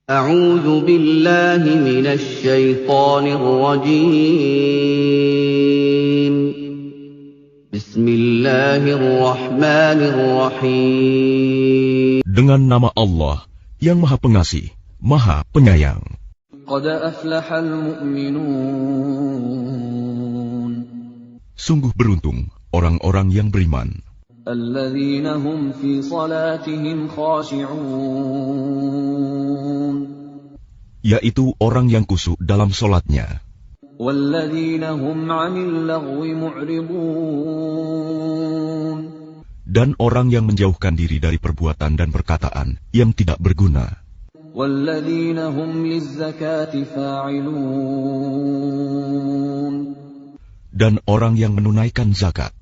أعوذ بالله من الشيطان الرجيم بسم الله الرحمن الرحيم Dengan nama Allah yang Maha Pengasih, Maha Penyayang. قد أفلح المؤمنون Sungguh beruntung orang-orang yang beriman, الذين هم في صلاتهم خاشعون yaitu orang yang khusyuk dalam sholatnya, والذين هم عن اللغو معرضون dan orang yang menjauhkan diri dari perbuatan dan perkataan yang tidak berguna, والذين هم للزكاة فاعلون dan orang yang menunaikan zakat,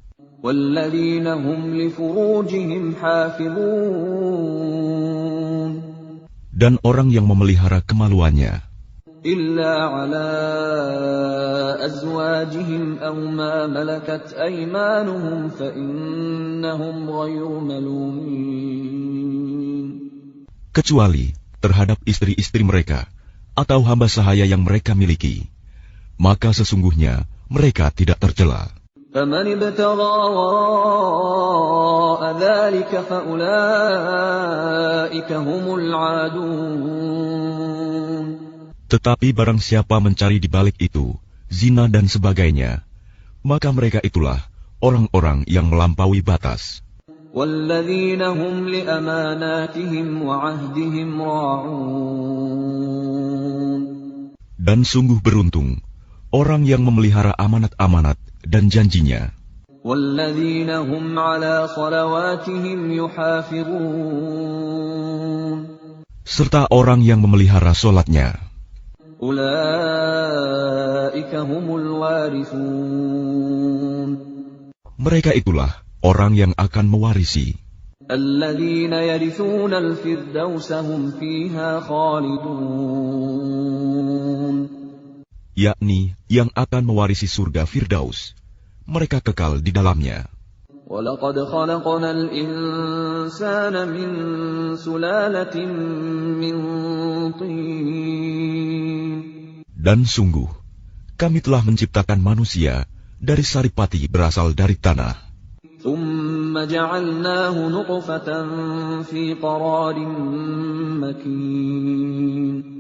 والذين هم لفروجهم حافظون dan orang yang memelihara kemaluannya, إلا على أزواجهم أو ما ملكت أيمانهم فإنهم غير ملومين kecuali terhadap istri-istri mereka atau hamba sahaya yang mereka miliki, maka sesungguhnya mereka tidak tercela. فمن ابتغى وراء ذلك فأولئك هم العادون Tetapi barang siapa mencari di balik itu zina dan sebagainya, maka mereka itulah orang-orang yang melampaui batas. والذين هم لأماناتهم وعهدهم راعون Dan sungguh beruntung orang yang memelihara amanat-amanat dan janjinya, والذين هم على صلواتهم يحافظون serta orang yang memelihara sholatnya. أولئك هم الوارثون Mereka itulah orang yang akan mewarisi, الذين يرثون الفردوس هم فيها خالدون yakni yang akan mewarisi surga Firdaus. Mereka kekal di dalamnya. وَلَقَدْ خَلَقْنَا الْإِنسَانَ مِنْ سُلَالَةٍ مِنْ طِينٍ Dan sungguh, kami telah menciptakan manusia dari saripati berasal dari tanah. ثُمَّ جَعَلْنَاهُ نُطْفَةً فِي قَرَارٍ مَكِينٍ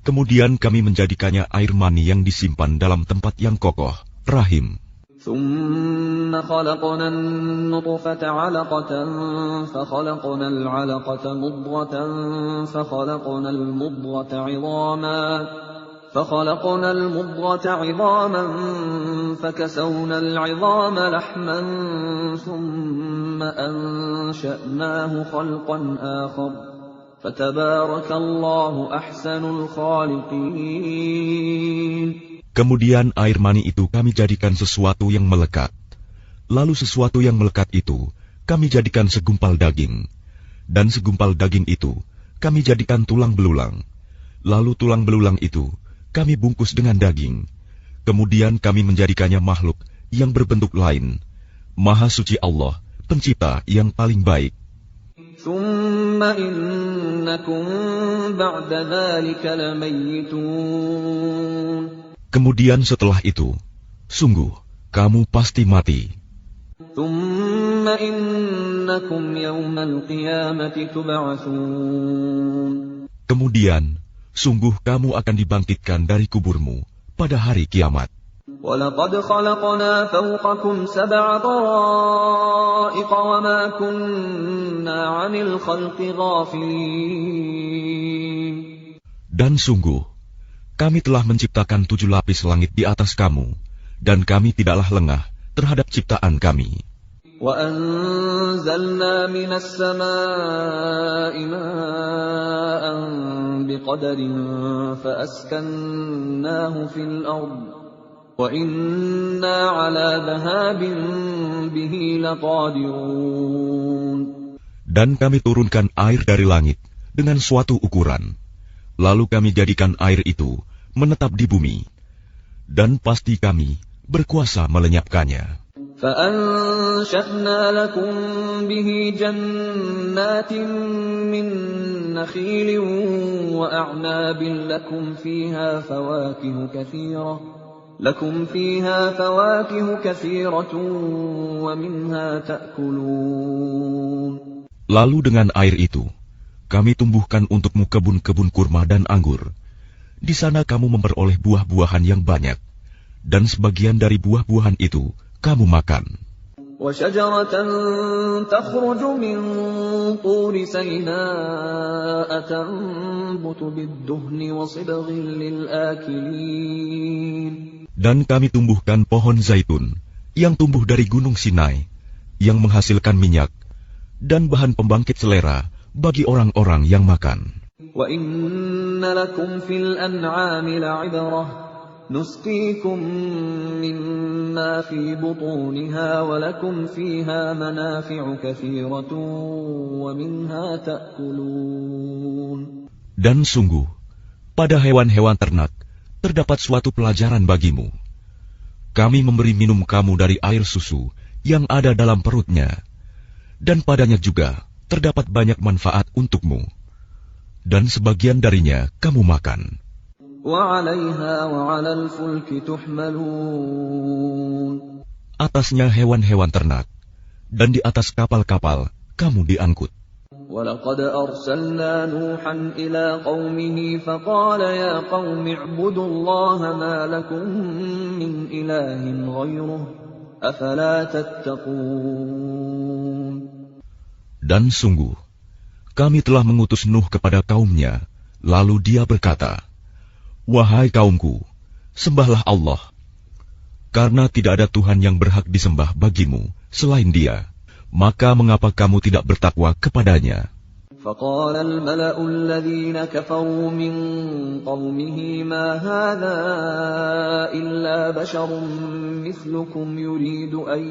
Kemudian kami menjadikannya air mani yang disimpan dalam tempat yang kokoh, rahim. ثُمَّ خَلَقْنَا النُّطْفَةَ عَلَقَةً فَخَلَقْنَا الْعَلَقَةَ مُضْغَةً فَخَلَقْنَا الْمُضْغَةَ عِظَامًا فَكَسَوْنَا الْعِظَامَ لَحْمًا ثُمَّ أَنشَأْنَاهُ خَلْقًا آخَرَ فَتَبَارَكَ اللَّهُ أَحْسَنُ الْخَالِقِينَ Kemudian air mani itu kami jadikan sesuatu yang melekat. Lalu sesuatu yang melekat itu kami jadikan segumpal daging. Dan segumpal daging itu kami jadikan tulang belulang. Lalu tulang belulang itu kami bungkus dengan daging. Kemudian kami menjadikannya makhluk yang berbentuk lain. Maha suci Allah, pencipta yang paling baik. ثُمَّ إِنَّكُمْ بَعْدَ ذَلِكَ لَمَيِّتُونَ Kemudian setelah itu, sungguh kamu pasti mati. ثُمَّ إِنَّكُمْ يَوْمَ الْقِيَامَةِ تُبْعَثُونَ Kemudian, sungguh kamu akan dibangkitkan dari kuburmu pada hari kiamat. وَلَقَدْ خَلَقْنَا فَوْقَكُمْ سَبْعَ طَرَائِقَ وَمَا كُنَّا عَنِ الْخَلْقِ غَافِلِينَ Dan sungguh, kami telah menciptakan 7 lapis langit di atas kamu, dan kami tidaklah lengah terhadap ciptaan kami. وَأَنزَلْنَا مِنَ السَّمَاءِ مَاءً بِقَدَرٍ فَأَسْكَنَّاهُ فِي الْأَرْضِ وَإِنَّا عَلَى ذَهَابٍ بِهِ لَقَادِرُونَ Dan kami turunkan air dari langit dengan suatu ukuran. Lalu kami jadikan air itu menetap di bumi. Dan pasti kami berkuasa melenyapkannya. فَأَنشَأْنَا لَكُم بِهِ جَنَّاتٍ مِّن نَّخِيلٍ وَأَعْنَابٍ أعناب لكم فيها فواكه كثيرة ومنها تأكلون. Lalu dengan air itu, kami tumbuhkan untukmu kebun-kebun kurma dan anggur. Di sana kamu memperoleh buah-buahan yang banyak, dan sebagian dari buah-buahan itu kamu makan. وشجرة تخرج من طور سيناء تنبت بالدهن وصبغ للآكلين. Dan kami tumbuhkan pohon zaitun yang tumbuh dari gunung Sinai, yang menghasilkan minyak dan bahan pembangkit selera bagi orang-orang yang makan. وَإِنَّ لَكُمْ فِي الْأَنْعَامِ لَعِبْرَةً نُسْقِيكُم مِّمَّا فِي بُطُونِهَا وَلَكُمْ فِيهَا مَنَافِعُ كَثِيرَةٌ وَمِنْهَا تَأْكُلُونَ. Dan sungguh, pada hewan-hewan ternak terdapat suatu pelajaran bagimu. Kami memberi minum kamu dari air susu yang ada dalam perutnya, dan padanya juga terdapat banyak manfaat untukmu, dan sebagian darinya kamu makan. Atasnya hewan-hewan ternak, dan di atas kapal-kapal kamu diangkut. وَلَقَدْ أَرْسَلْنَا نُوحًا إِلَىٰ قَوْمِهِ فَقَالَ يَا قَوْمِ اعْبُدُوا اللَّهَ مَا لَكُم مِّنْ إِلَٰهٍ غَيْرُهُ أَفَلَا تَتَّقُونَ. Dan sungguh, kami telah mengutus Nuh kepada kaumnya, lalu dia berkata, "Wahai kaumku, sembahlah Allah, karena tidak ada Tuhan yang berhak disembah bagimu selain Dia. Maka mengapa kamu tidak bertakwa kepadanya?" فَقَالَ الْمَلَأُ الَّذِينَ كَفَرُوا مِنْ قَوْمِهِ مَا هَٰذَا إِلَّا بَشَرٌ مِّثْلُكُمْ يُرِيدُ أَن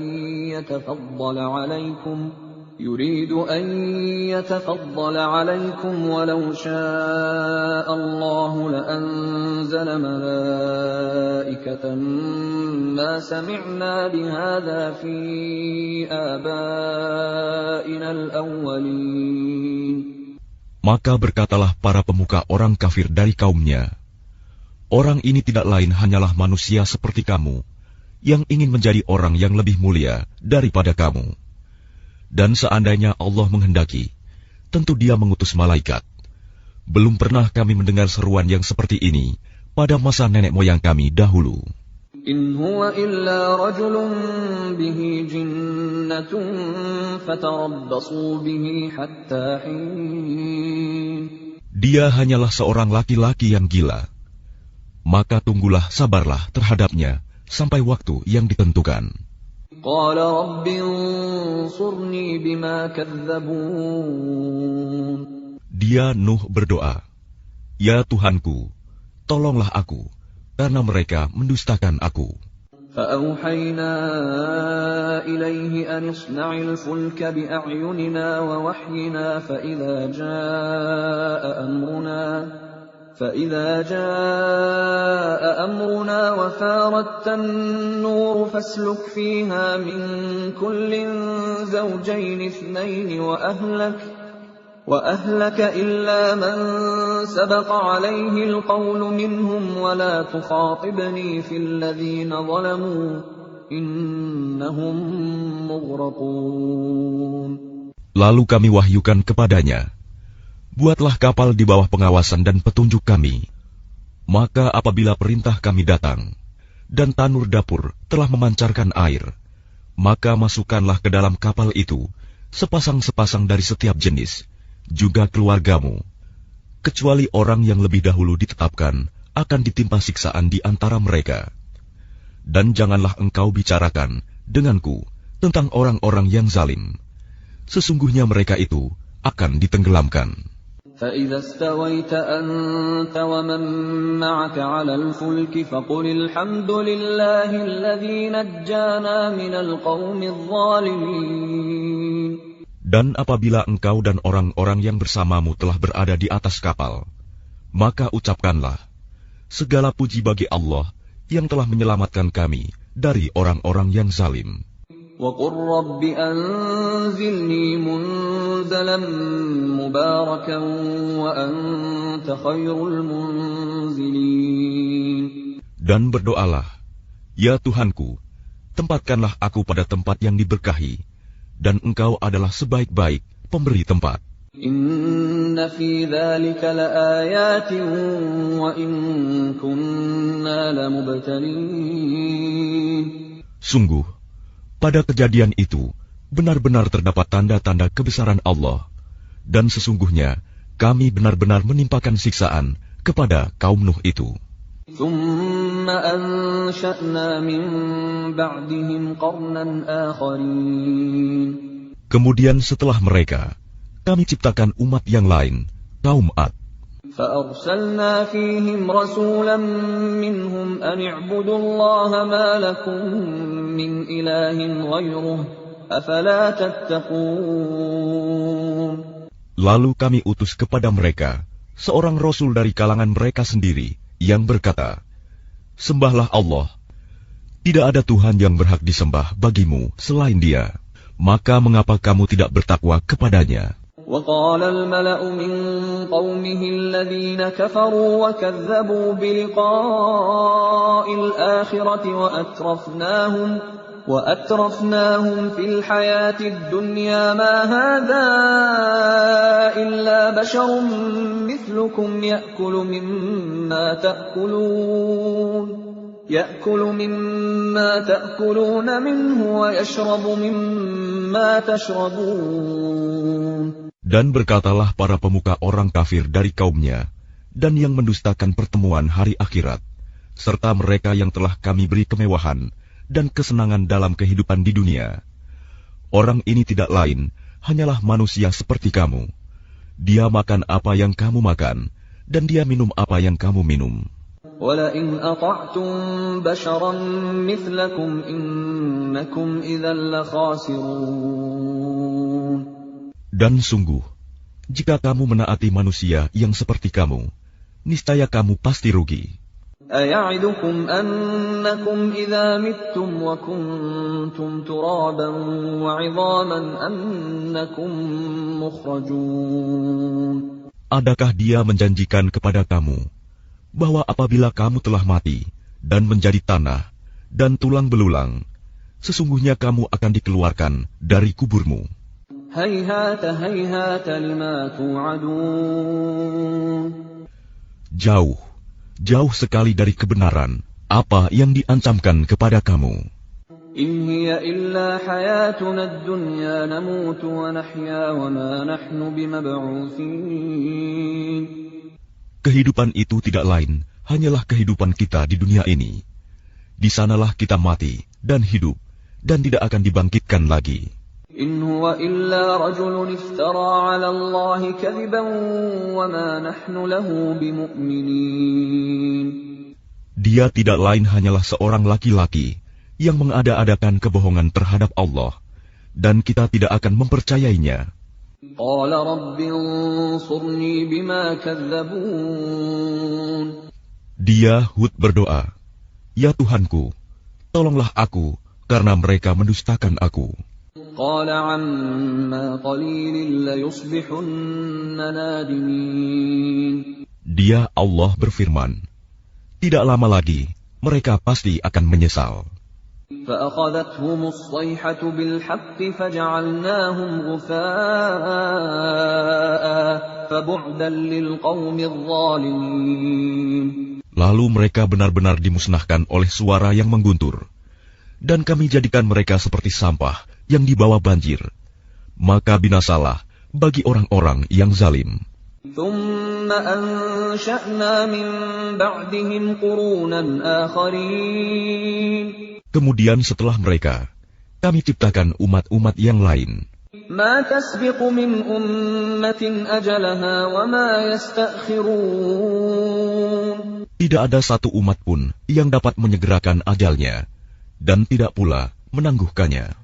يَتَفَضَّلَ عَلَيْكُمْ وَلَوْ شَاءَ اللَّهُ لَأَنزَلَ مَلَائِكَةً مَّا سَمِعْنَا بِهَٰذَا فِي آبَائِنَا الْأَوَّلِينَ. Maka berkatalah para pemuka orang kafir dari kaumnya, "Orang ini tidak lain hanyalah manusia seperti kamu, yang ingin menjadi orang yang lebih mulia daripada kamu. Dan seandainya Allah menghendaki, tentu Dia mengutus malaikat. Belum pernah kami mendengar seruan yang seperti ini pada masa nenek moyang kami dahulu." إِنْ هُوَ إِلَّا رَجُلٌ بِهِ جِنَّةٌ فَتَرَبَّصُوا بِهِ حَتَّىٰ حِينٍ. Dia hanyalah seorang laki-laki yang gila. Maka tunggulah, sabarlah terhadapnya sampai waktu yang ditentukan. قَالَ رَبِّ انصُرْنِي بِمَا كَذَّبُونِ. Dia Nuh berdoa, "Ya Tuhanku, tolonglah aku, karena mereka mendustakan aku." فَأَوْحَيْنَا إِلَيْهِ أَنِ اصْنَعِ الْفُلْكَ بِأَعْيُنِنَا وَوَحْيِنَا فَإِذَا جَاءَ أَمْرُنَا وَفَارَتِ النُّورُ فَاسْلُكْ فِيهَا مِن كُلٍّ زَوْجَيْنِ اثْنَيْنِ وَأَهْلَكَ إِلَّا مَن سَبَقَ عَلَيْهِ الْقَوْلُ مِنْهُمْ وَلَا تُخَاطِبْنِي فِي الَّذِينَ ظَلَمُوا إِنَّهُمْ مُغْرَقُونَ. Lalu kami wahyukan kepadanya, "Buatlah kapal di bawah pengawasan dan petunjuk kami." Maka apabila perintah kami datang, dan tanur dapur telah memancarkan air, maka masukkanlah ke dalam kapal itu sepasang-sepasang dari setiap jenis, juga keluargamu, kecuali orang yang lebih dahulu ditetapkan akan ditimpa siksaan di antara mereka. Dan janganlah engkau bicarakan denganku tentang orang-orang yang zalim. Sesungguhnya mereka itu akan ditenggelamkan. فَإِذَا اسْتَوَيْتَ أَنْتَ وَمَن مَّعَكَ عَلَى الْفُلْكِ فَقُلِ الْحَمْدُ لِلَّهِ الَّذِي نَجَّانَا مِنَ الْقَوْمِ الظَّالِمِينَ. Dan apabila engkau dan orang-orang yang bersamamu telah berada di atas kapal, maka ucapkanlah, "Segala puji bagi Allah yang telah menyelamatkan kami dari orang-orang yang zalim." وَقُلْ رَبِّ أَنزِلْنِي مُنزَلًا مُبَارَكًا وَأَنْتَ خَيْرُ الْمُنزِلِينَ. Dan berdoalah, ya Tuhanku, tempatkanlah aku pada tempat yang diberkahi, dan Engkau adalah sebaik-baik pemberi tempat. Inna fi dzalika laayatin wa in kunna lamubtalin. Sungguh, pada kejadian itu benar-benar terdapat tanda-tanda kebesaran Allah, dan sesungguhnya kami benar-benar menimpakan siksaan kepada kaum Nuh itu. Tsumma ansha'na min ba'dihim qarnan akharin. Kemudian setelah mereka, kami ciptakan umat yang lain, kaum Ad. فَأَرْسَلْنَا فِيهِمْ رَسُولًا مِّنْهُمْ أَنِ اعْبُدُوا اللَّهَ مَا لَكُم مِّنْ إِلَٰهٍ غَيْرُهُ أَفَلَا تَتَّقُونَ. Lalu kami utus kepada mereka seorang rasul dari kalangan mereka sendiri yang berkata, "Sembahlah Allah. Tidak ada Tuhan yang berhak disembah bagimu selain Dia. Maka mengapa kamu tidak bertakwa kepadanya?" وقال الملأ من قومه الذين كفروا وكذبوا بلقاء الآخرة وأترفناهم في الحياة الدنيا ما هذا إلا بشر مثلكم يأكل مما تأكلون منه ويشرب مما تشربون. Dan berkatalah para pemuka orang kafir dari kaumnya, dan yang mendustakan pertemuan hari akhirat, serta mereka yang telah kami beri kemewahan dan kesenangan dalam kehidupan di dunia. Orang ini tidak lain, hanyalah manusia seperti kamu. Dia makan apa yang kamu makan, dan dia minum apa yang kamu minum. وَلَئِنْ أَطَعْتُمْ بَشَرًا مِثْلَكُمْ إِنَّكُمْ إِذًا لَخَاسِرُونَ. Dan sungguh, jika kamu menaati manusia yang seperti kamu, niscaya kamu pasti rugi. أَيَعِدُكُمْ أَنَّكُمْ إِذَا مِتُّمْ وَكُنْتُمْ تُرَابًا وَعِظَامًا أَنَّكُمْ مُخْرَجُونَ. Adakah dia menjanjikan kepada kamu bahwa apabila kamu telah mati dan menjadi tanah dan tulang belulang, sesungguhnya kamu akan dikeluarkan dari kuburmu? Hayhata hayhata lima tu'adun. Jauh, jauh sekali dari kebenaran apa yang diancamkan kepada kamu. In hiya illa hayatuna ad-dunya namutu wa nahya wa ma nahnu bimab'utsin. Kehidupan itu tidak lain hanyalah kehidupan kita di dunia ini. Di sanalah kita mati dan hidup dan tidak akan dibangkitkan lagi. In huwa illa rajulun iftara 'ala Allahi kadhiban wa ma nahnu lahu bimu'minin. Dia tidak lain hanyalah seorang laki-laki yang mengada-adakan kebohongan terhadap Allah, dan kita tidak akan mempercayainya. Qala rabbi ansurni bima kadzabun. Dia Hud berdoa, "Ya Tuhanku, tolonglah aku karena mereka mendustakan aku." Qala amma qalilin layusbihunna nadimin. Dia Allah berfirman, "Tidak lama lagi mereka pasti akan menyesal." فأخذتهم الصيحة بالحق فجعلناهم غثاء فبعدا للقوم الظالمين. Lalu mereka benar-benar dimusnahkan oleh suara yang mengguntur, dan kami jadikan mereka seperti sampah yang dibawa banjir. Maka binasalah bagi orang-orang yang zalim. ثم أنشأنا من بعدهم قرونا آخرين. Kemudian setelah mereka, kami ciptakan umat-umat yang lain. ما تسبق من أمة أجلها وما يستأخرون. Tidak ada satu umat pun yang dapat menyegerakan ajalnya, dan tidak pula menangguhkannya.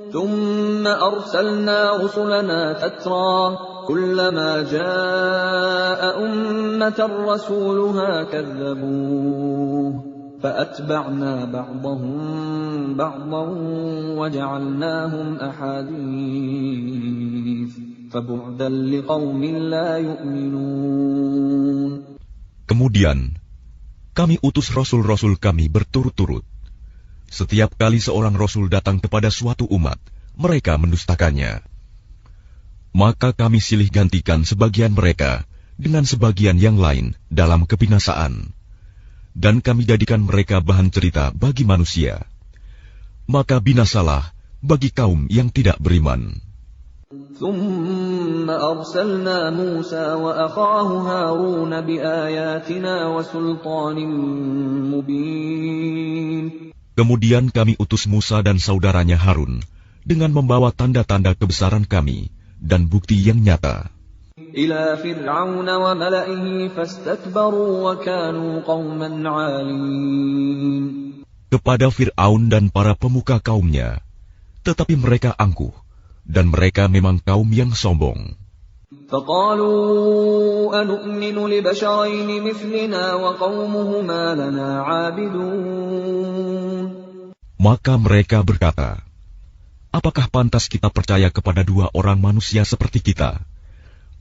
ثم أرسلنا رسلنا تترى كلما جاء أمة رسولها كذبوه فأتبعنا بعضهم بعضا وجعلناهم أحاديث فبعدا لقوم لا يؤمنون. Kemudian kami utus rasul-rasul kami berturut-turut. Setiap kali seorang rasul datang kepada suatu umat, mereka mendustakannya. Maka kami silih gantikan sebagian mereka dengan sebagian yang lain dalam kebinasaan. Dan kami jadikan mereka bahan cerita bagi manusia. Maka binasalah bagi kaum yang tidak beriman. ثم أرسلنا موسى وأخاه هارون بآياتنا وسلطان مبين. Kemudian kami utus Musa dan saudaranya Harun dengan membawa tanda-tanda kebesaran kami dan bukti yang nyata. إلى فرعون وملئه فاستكبروا وكانوا قوما عالين. Kepada Fir'aun dan para pemuka kaumnya, tetapi mereka angkuh, dan mereka memang kaum yang sombong. فقالوا أنؤمن لبشرين مثلنا وقومهما لنا عابدون. Maka mereka berkata, apakah pantas kita percaya kepada dua orang manusia seperti kita?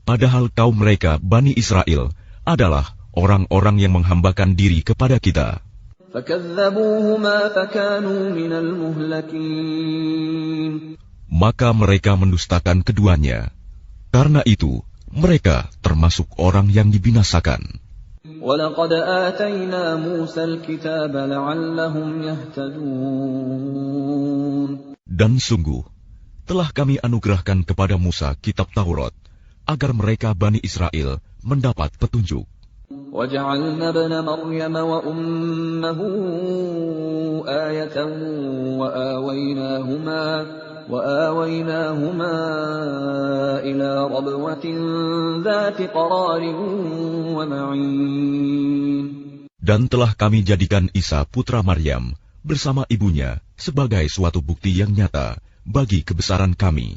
Padahal kaum mereka, Bani Israel, adalah orang-orang yang menghambakan diri kepada kita. فكذبوهما فكانوا من المهلكين. Maka mereka mendustakan keduanya. Karena itu, mereka termasuk orang yang dibinasakan. وَلَقَدْ آتَيْنَا مُوسَى الْكِتَابَ لَعَلَّهُمْ يَهْتَدُونَ. Dan sungguh, telah kami anugerahkan kepada Musa kitab Taurat, agar mereka Bani Israel mendapat petunjuk. وَجَعَلْنَا ابْنَ مَرْيَمَ وَأُمَّهُ آيَةً وَآوَيْنَاهُمَا إِلَى رَبْوَةٍ ذَاتِ قَرَارٍ وَمَعِينٍ. Dan telah kami jadikan Isa putra Maryam bersama ibunya sebagai suatu bukti yang nyata bagi kebesaran kami.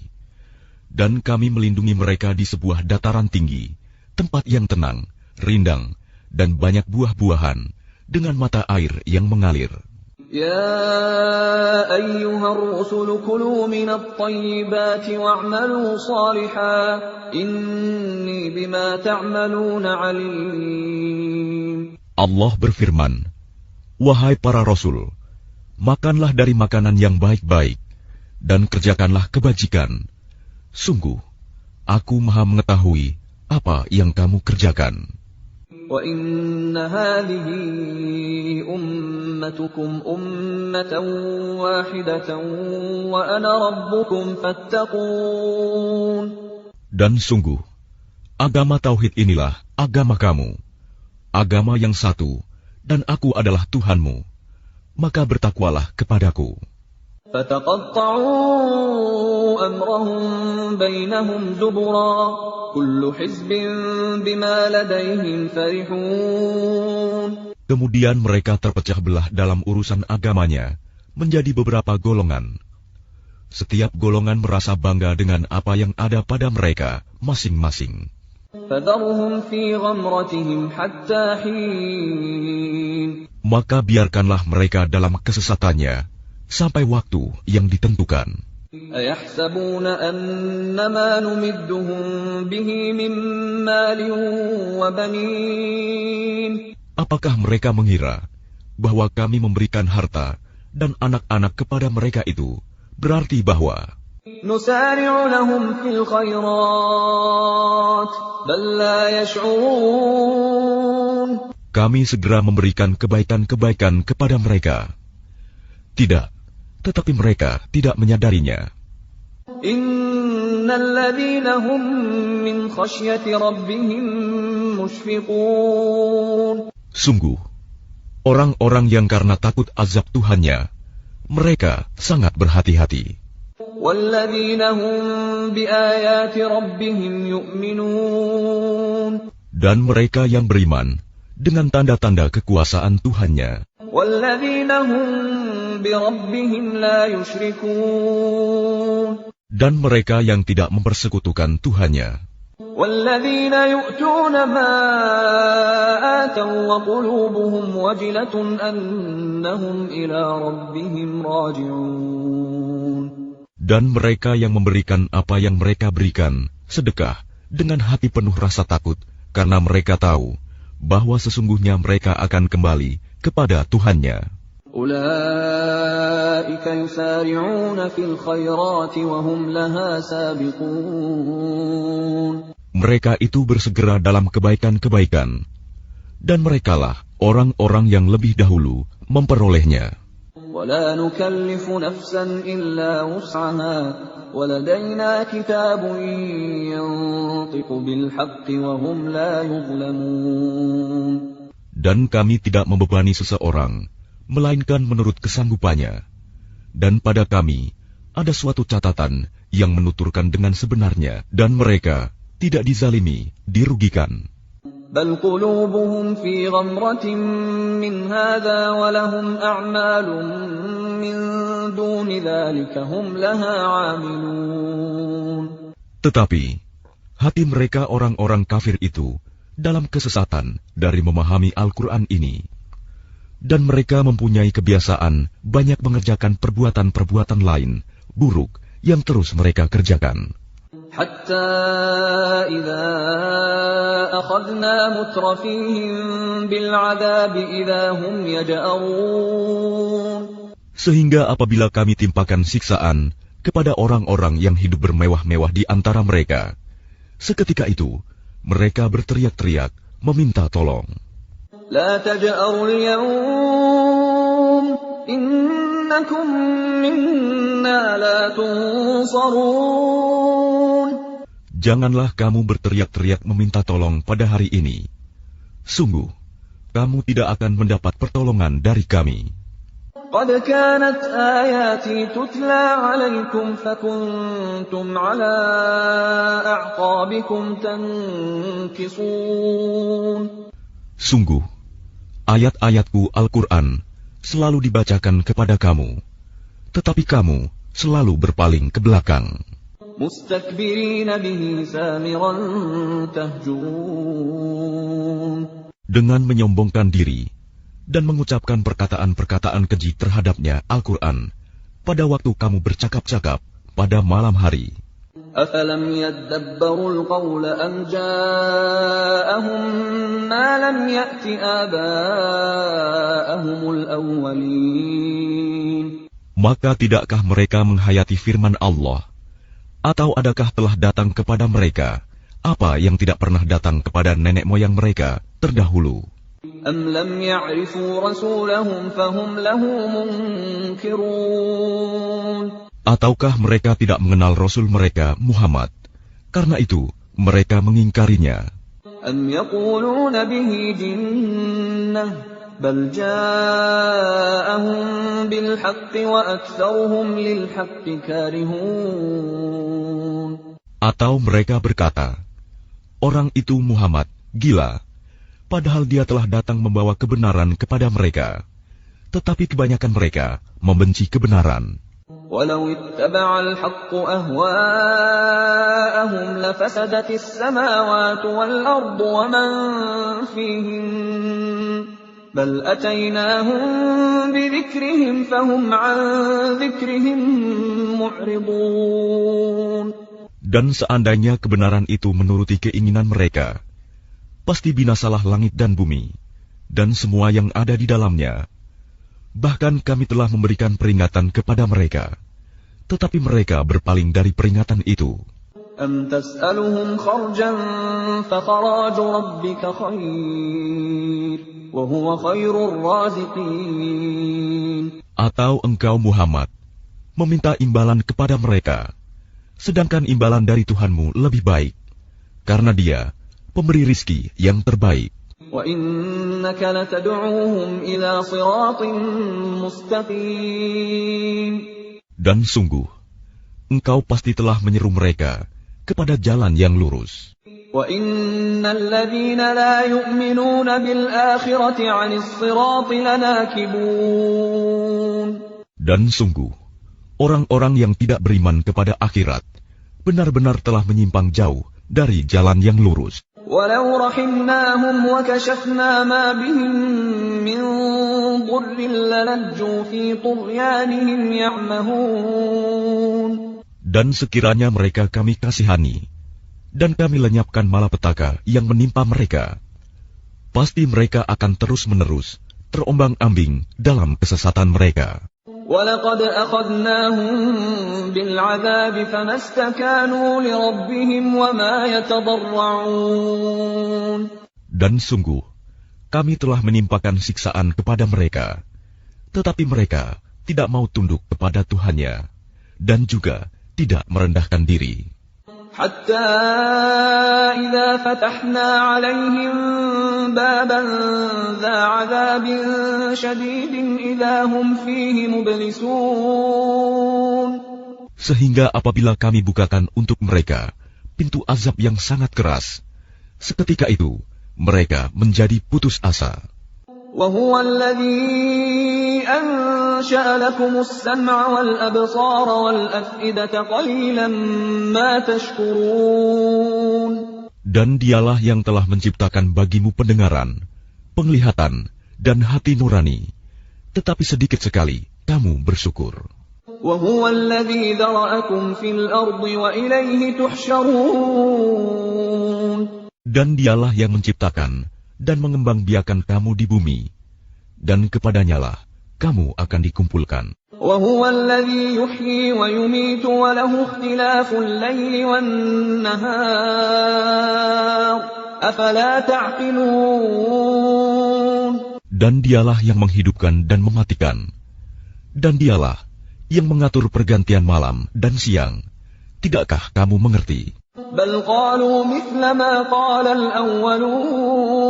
Dan kami melindungi mereka di sebuah dataran tinggi, tempat yang tenang, rindang, dan banyak buah-buahan, dengan mata air yang mengalir. يا أيها الرسل كلوا من الطيبات واعملوا صالحا إني بما تعملون عليم. Allah berfirman, wahai para rasul, makanlah dari makanan yang baik-baik dan kerjakanlah kebajikan. Sungguh, aku maha mengetahui apa yang kamu kerjakan. وَإِنَّ هَذِهِ أُمَّتُكُمْ أُمَّةً وَاحِدَةً وَأَنَا رَبُّكُمْ فَاتَّقُونِ. Dan sungguh, agama Tauhid inilah agama kamu, agama yang satu, dan aku adalah Tuhanmu, maka bertakwalah kepadaku. فَتَقَطَّعُوا أَمْرَهُمْ بَيْنَهُمْ زُبُرًا كُلُّ حِزْبٍ بِمَا لَدَيْهِمْ فَرِحُونَ. Kemudian mereka terpecah belah dalam urusan agamanya menjadi beberapa golongan. Setiap golongan merasa bangga dengan apa yang ada pada mereka masing-masing. فَذَرْهُمْ فِي غَمْرَتِهِمْ حَتَّى حِينٍ. Maka biarkanlah mereka dalam kesesatannya sampai waktu yang ditentukan. أَيَحْسَبُونَ أَنَّمَا نُمِدُّهُم بِهِ مِن مَّالٍ وَبَنِينَ. Apakah mereka mengira bahwa kami memberikan harta dan anak-anak kepada mereka itu berarti bahwa نُسَارِعُ لَهُمْ فِي الْخَيْرَاتِ بَل لَّا يَشْعُرُونَ. kami segera memberikan kebaikan-kebaikan kepada mereka? Tidak, tetapi mereka tidak menyadarinya. Innal ladzina hum min khasyati rabbihim mushfiqun. Sungguh, orang-orang yang karena takut azab Tuhannya, mereka sangat berhati-hati. Walladzina hum biayati rabbihim yu'minun. Dan mereka yang beriman dengan tanda-tanda kekuasaan Tuhannya. Walladzina hum birabbihim la yushrikun. Dan mereka yang tidak mempersekutukan Tuhannya. وَالَّذِينَ يُؤْتُونَ مَا وقلوبهم وجلة أنهم إلى ربهم راجعون. Dan mereka yang memberikan apa yang mereka berikan, sedekah, dengan hati penuh rasa takut, karena mereka tahu bahwa sesungguhnya mereka akan kembali kepada Tuhannya. أولئك يسارعون في الخيرات وهم لها سابقون. Mereka itu bersegera dalam kebaikan-kebaikan, dan merekalah orang-orang yang lebih dahulu memperolehnya. ولا نكلف نفسا إلا وسعها ولدينا كتاب ينطق بالحق وهم لا يظلمون. Dan kami tidak membebani seseorang, melainkan menurut kesanggupannya. Dan pada kami ada suatu catatan yang menuturkan dengan sebenarnya, dan mereka tidak dizalimi, dirugikan. بل قلوبهم في غمرة من هذا ولهم أعمال من دون ذلك هم لها عاملون. Tetapi hati mereka orang-orang kafir itu dalam kesesatan dari memahami Al-Quran ini, dan mereka mempunyai kebiasaan banyak mengerjakan perbuatan-perbuatan lain buruk yang terus mereka kerjakan. حتى إذا أخذنا مترفيهم بالعذاب إذا هم يجأرون. Sehingga apabila kami timpakan siksaan kepada orang-orang yang hidup bermewah-mewah di antara mereka, seketika itu mereka berteriak-teriak meminta tolong. لا تجأروا اليوم إنكم منا لا تنصرون. Janganlah kamu berteriak-teriak meminta tolong pada hari ini. Sungguh, kamu tidak akan mendapat pertolongan dari kami. قد كانت آياتي تتلى عليكم فكنتم على أعقابكم تنكصون. Sungguh, ayat-ayatku Al-Quran selalu dibacakan kepada kamu, tetapi kamu selalu berpaling ke belakang. مستكبرين به سامرا تهجرون. Dengan menyombongkan diri dan mengucapkan perkataan-perkataan keji terhadapnya Al-Quran pada waktu kamu bercakap-cakap pada malam hari. أفلم يدبروا القول أم جاءهم ما لم يأت آباءهم الأولين. Maka tidakkah mereka menghayati firman Allah? Atau adakah telah datang kepada mereka apa yang tidak pernah datang kepada nenek moyang mereka terdahulu? أم لم يعرفوا رسولهم فهم له منكرون. Ataukah mereka tidak mengenal Rasul mereka, Muhammad? Karena itu, mereka mengingkarinya. أم يقولون به جنة بل جاءهم بالحق وأكثرهم للحق كارهون. Atau mereka berkata, orang itu Muhammad gila, padahal dia telah datang membawa kebenaran kepada mereka. Tetapi kebanyakan mereka membenci kebenaran. ولو اتبع الحق أهواءهم لفسدت السماوات والأرض ومن فيهن بل أتيناهم بذكرهم فهم عن ذكرهم معرضون. Dan seandainya kebenaran itu menuruti keinginan mereka, pasti binasalah langit dan bumi, dan semua yang ada di dalamnya. Bahkan kami telah memberikan peringatan kepada mereka, tetapi mereka berpaling dari peringatan itu. أم تسألهم خرجا فخراج ربك خير وهو خير الرازقين. Atau engkau Muhammad meminta imbalan kepada mereka, sedangkan imbalan dari Tuhanmu lebih baik, karena Dia pemberi rizki yang terbaik. وَإِنَّكَ لَتَدْعُوهُمْ إِلَى صِرَاطٍ مُسْتَقِيمٍ. Dan sungguh, engkau pasti telah menyeru mereka kepada jalan yang lurus. وَإِنَّ الَّذِينَ لَا يُؤْمِنُونَ بِالْآخِرَةِ عَنِ الصِّرَاطِ لَنَاكِبُونَ. Dan sungguh, orang-orang yang tidak beriman kepada akhirat benar-benar telah menyimpang jauh dari jalan yang lurus. وَلَوْ رَحِمْنَاهُمْ وَكَشَفْنَا مَا بِهِم مِّن ضُرٍّ لَّلَجُّوا فِي طُغْيَانِهِمْ يَعْمَهُونَ. Dan sekiranya mereka kami kasihani, dan kami lenyapkan malapetaka yang menimpa mereka, pasti mereka akan terus-menerus terombang-ambing dalam kesesatan mereka. وَلَقَدْ أَخَذْنَاهُم بِالْعَذَابِ فَمَا اسْتَكَانُوا لِرَبِّهِمْ وَمَا يَتَضَرَّعُونَ. Dan sungguh, kami telah menimpakan siksaan kepada mereka, tetapi mereka tidak mau tunduk kepada Tuhannya, dan juga tidak merendahkan diri. حَتَّى إِذَا فَتَحْنَا عَلَيْهِم بَابًا ذَا عَذَابٍ شَدِيدٍ إِذَا هُمْ فِيهِ مُبْلِسُونَ. Sehingga apabila kami bukakan untuk mereka pintu azab yang sangat keras, seketika itu mereka menjadi putus asa. وَهُوَ الَّذِي أَنشَأَ لَكُمُ السَّمْعَ وَالْأَبْصَارَ وَالْأَفْئِدَةَ قَلِيلًا مَا تَشْكُرُونَ. Dan dialah yang telah menciptakan bagimu pendengaran, penglihatan, dan hati nurani, tetapi sedikit sekali kamu bersyukur. وَهُوَ الَّذِي ذَرَأَكُمْ فِي الْأَرْضِ وَإِلَيْهِ تُحْشَرُونَ. Dan dialah yang menciptakan dan mengembangbiakan kamu di bumi, dan kepadanyalah kamu akan dikumpulkan. وَهُوَ الَّذِي يُحْيِي وَيُمِيتُ وَلَهُ اخْتِلَافُ اللَّيْلِ وَالنَّهَارِ أَفَلَا تَعْقِلُونَ. Dan dialah yang menghidupkan dan mematikan, dan dialah yang mengatur pergantian malam dan siang. Tidakkah kamu mengerti? بَلْ قَالُوا مِثْلَ مَا قَالَ الْأَوَّلُونَ.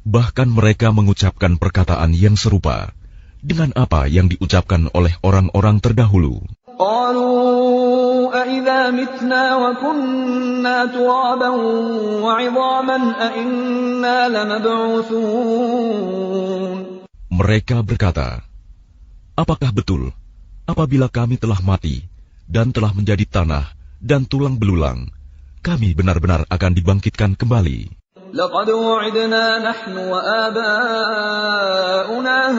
Bahkan mereka mengucapkan perkataan yang serupa dengan apa yang diucapkan oleh orang-orang terdahulu. قَالُوا أَإِذَا مِتْنَا وَكُنَّا تُرَابًا وَعِظَامًا أَإِنَّا لَمَبْعُوثُونَ. Mereka berkata, apakah betul apabila kami telah mati dan telah menjadi tanah dan tulang belulang, kami benar-benar akan dibangkitkan kembali? لَقَدْ وُعِدْنَا نَحْنُ وَآبَاؤُنَا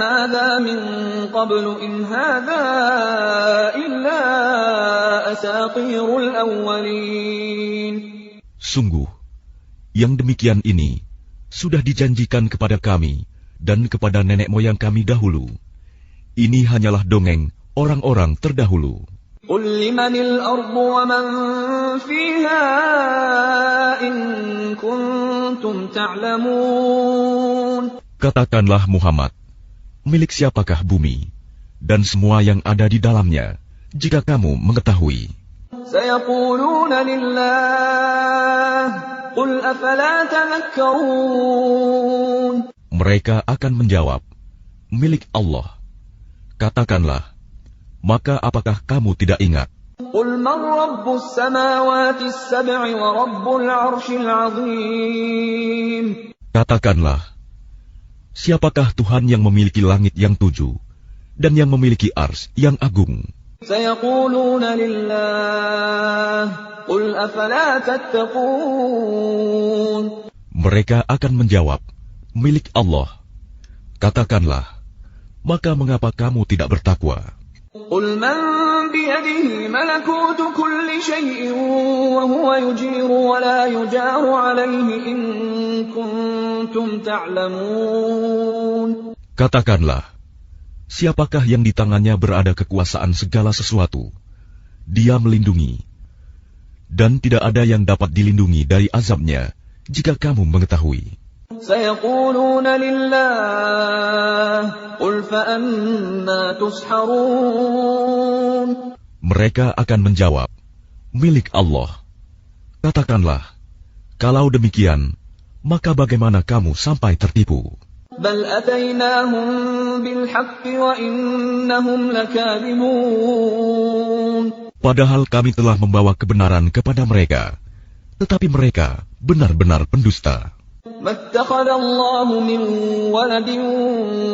هَذَا مِنْ قَبْلُ إِنْ هَذَا إِلَّا أَسَاطِيرُ الْأَوَّلِينَ. Sungguh, yang demikian ini sudah dijanjikan kepada kami dan kepada nenek moyang kami dahulu. Ini hanyalah dongeng orang-orang terdahulu. قُلْ لِمَنِ الْأَرْضُ وَمَنْ فِيهَا إِن كُنتُمْ تَعْلَمُونَ. Katakanlah Muhammad, milik siapakah bumi dan semua yang ada di dalamnya, jika kamu mengetahui? سَيَقُولُونَ لِلَّهِ قُلْ أَفَلَا تَذَكَّرُونَ. Mereka akan menjawab, milik Allah. Katakanlah, maka apakah kamu tidak ingat? قُلْ مَنْ رَبُّ السَّمَاوَاتِ السَّبْعِ وَرَبُّ الْعَرْشِ الْعَظِيمِ. Katakanlah, siapakah Tuhan yang memiliki langit yang 7 dan yang memiliki ars yang agung? سَيَقُولُونَ لِلَّهِ قُلْ أَفَلَا تَتَّقُونَ. Mereka akan menjawab, milik Allah. Katakanlah, maka mengapa kamu tidak bertakwa? قُلْ مَنْ بِيَدِهِ مَلَكُوتُ كُلِّ شَيْءٍ وَهُوَ يُجِيرُ وَلَا يُجَارُ عَلَيْهِ إِن كُنتُمْ تَعْلَمُونَ. Katakanlah, siapakah yang di tangannya berada kekuasaan segala sesuatu? Dia melindungi, dan tidak ada yang dapat dilindungi dari azabnya, jika kamu mengetahui. سَيَقُولُونَ لِلَّهِ قُلْ فَأَنَّىٰ تُسْحَرُونَ. Mereka akan menjawab, milik Allah. Katakanlah, kalau demikian, maka bagaimana kamu sampai tertipu? بَلْ أَتَيْنَاهُمْ بِالْحَقِّ وَإِنَّهُمْ لَكَاذِبُونَ. Padahal kami telah membawa kebenaran kepada mereka, tetapi mereka benar-benar pendusta. مَا اتَّخَذَ اللَّهُ مِنْ وَلَدٍ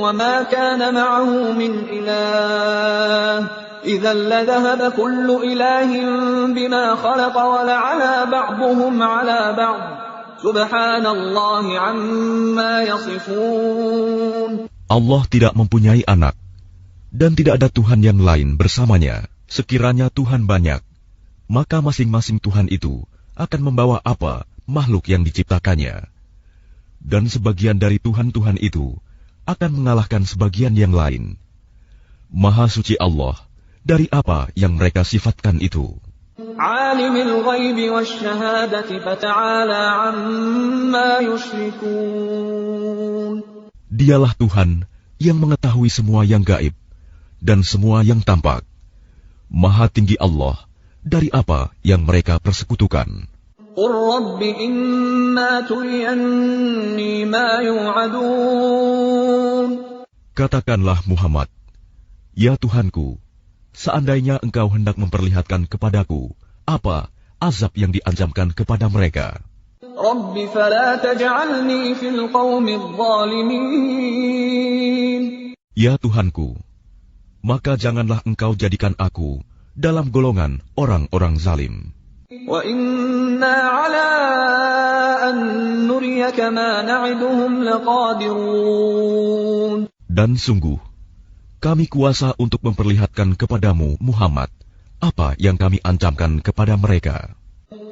وَمَا كَانَ مَعَهُ مِنْ إِلَٰهٍ إذا لذهب كل إله بما خلق ولعلى بعضهم على بعض سبحان الله عما يصفون. Allah tidak mempunyai anak, dan tidak ada Tuhan yang lain bersamanya. Sekiranya Tuhan banyak, maka masing-masing Tuhan itu akan membawa apa makhluk yang diciptakannya. Dan sebagian dari Tuhan-Tuhan itu akan mengalahkan sebagian yang lain. Maha suci Allah dari apa yang mereka sifatkan itu. Alimul ghaibi wasyahadati fata'ala amma yusyrikun. Dialah Tuhan yang mengetahui semua yang gaib dan semua yang tampak. Maha tinggi Allah dari apa yang mereka persekutukan. Qur rabbi imma turiyanni ma yu'adun. Katakanlah Muhammad, ya Tuhanku, seandainya engkau hendak memperlihatkan kepadaku apa azab yang diancamkan kepada mereka. Rabbi fala taj'alni fil qaumidh dhalimin. Ya Tuhanku, maka janganlah engkau jadikan aku dalam golongan orang-orang zalim. Wa inna ala an nuriyaka ma na'iduhum laqadirun. Dan sungguh, kami kuasa untuk memperlihatkan kepadamu, Muhammad, apa yang kami ancamkan kepada mereka.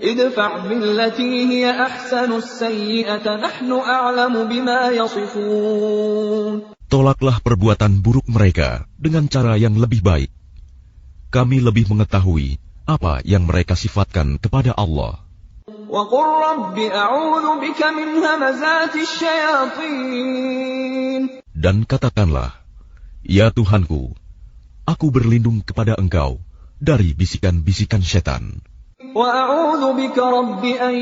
Idfa' billati hiya ahsanus sayyi'ata nahnu a'lamu bima yasifun. Tolaklah perbuatan buruk mereka dengan cara yang lebih baik. Kami lebih mengetahui apa yang mereka sifatkan kepada Allah. Wa qur rabbi a'udzu bika min hamazatis syayatin. Dan katakanlah, ya Tuhanku, aku berlindung kepada Engkau dari bisikan-bisikan setan. Wa a'udzu bika rabbi an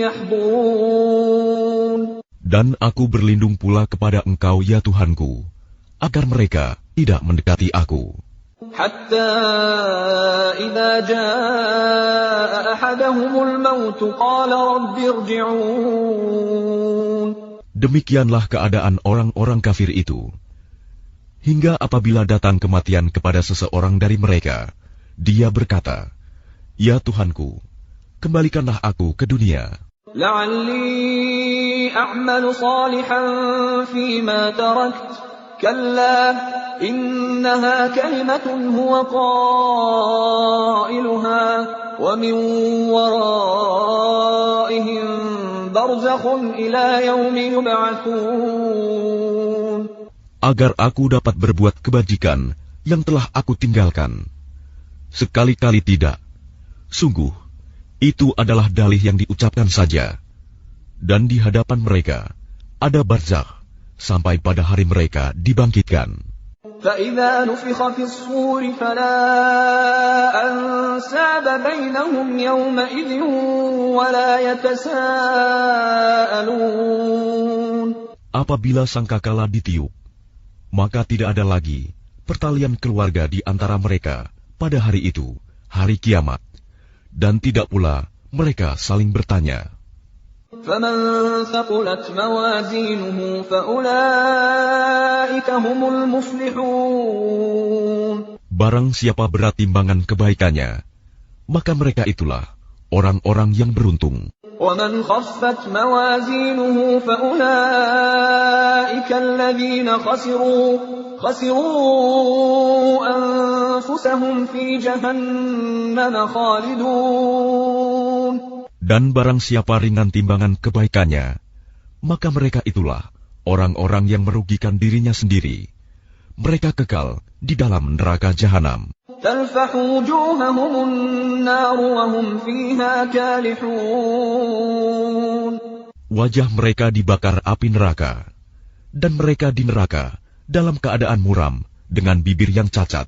yahdurun. Dan aku berlindung pula kepada Engkau, ya Tuhanku, agar mereka tidak mendekati aku. Hatta idza jaa ahaduhumul maut qala rabbi irji'un. Demikianlah keadaan orang-orang kafir itu. Hingga apabila datang kematian kepada seseorang dari mereka, dia berkata, ya Tuhanku, kembalikanlah aku ke dunia. La'alli a'malu salihan fima tarakt. Kalla innaha kalimatun huwa qailuha wa min waraihim barzakhun ila yaumi yub'atsun. Agar aku dapat berbuat kebajikan yang telah aku tinggalkan. Sekali-kali tidak. Sungguh, itu adalah dalih yang diucapkan saja. Dan di hadapan mereka ada barzakh sampai pada hari mereka dibangkitkan. فَإِذَا نُفِخَ فِي الصُّورِ فَلَا أَنْسَابَ بَيْنَهُمْ يَوْمَئِذٍ وَلَا يَتَسَاءَلُونَ. Apabila sangkakala ditiup, maka tidak ada lagi pertalian keluarga di antara mereka pada hari itu, hari kiamat, dan tidak pula mereka saling bertanya. فَمَنْ ثَقُلَتْ مَوَازِينُهُ فَأُولَئِكَ هُمُ الْمُفْلِحُونَ. Barang siapa berat timbangan kebaikannya, maka mereka itulah orang-orang yang beruntung. وَمَنْ خَفَّتْ مَوَازِينُهُ فَأُولَئِكَ الَّذِينَ خَسِرُوا أَنفُسَهُمْ فِي جَهَنَّمَ خَالِدُونَ. Dan barang siapa ringan timbangan kebaikannya, maka mereka itulah orang-orang yang merugikan dirinya sendiri. Mereka kekal di dalam neraka jahanam. تَلْفَحُ وُجُوهَهُمُ النَّارُ وَهُمْ فِيهَا كَالِحُونَ. Wajah mereka dibakar api neraka, dan mereka di neraka dalam keadaan muram dengan bibir yang cacat.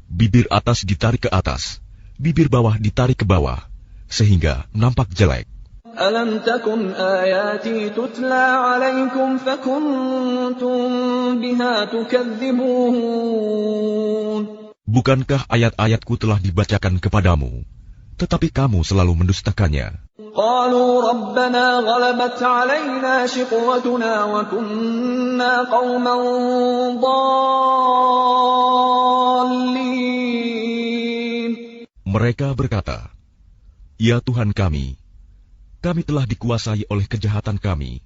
Bibir atas ditarik ke atas, bibir bawah ditarik ke bawah, sehingga nampak jelek. Alam takun ayati tutla alaikum fakuntum biha tukadzibun. Bukankah ayat-ayatku telah dibacakan kepadamu, tetapi kamu selalu mendustakannya? Qalu rabbana ghalabat alaina shiqwatuna wa kunna qauman dallin. Mereka berkata, "Ya Tuhan kami telah dikuasai oleh kejahatan kami,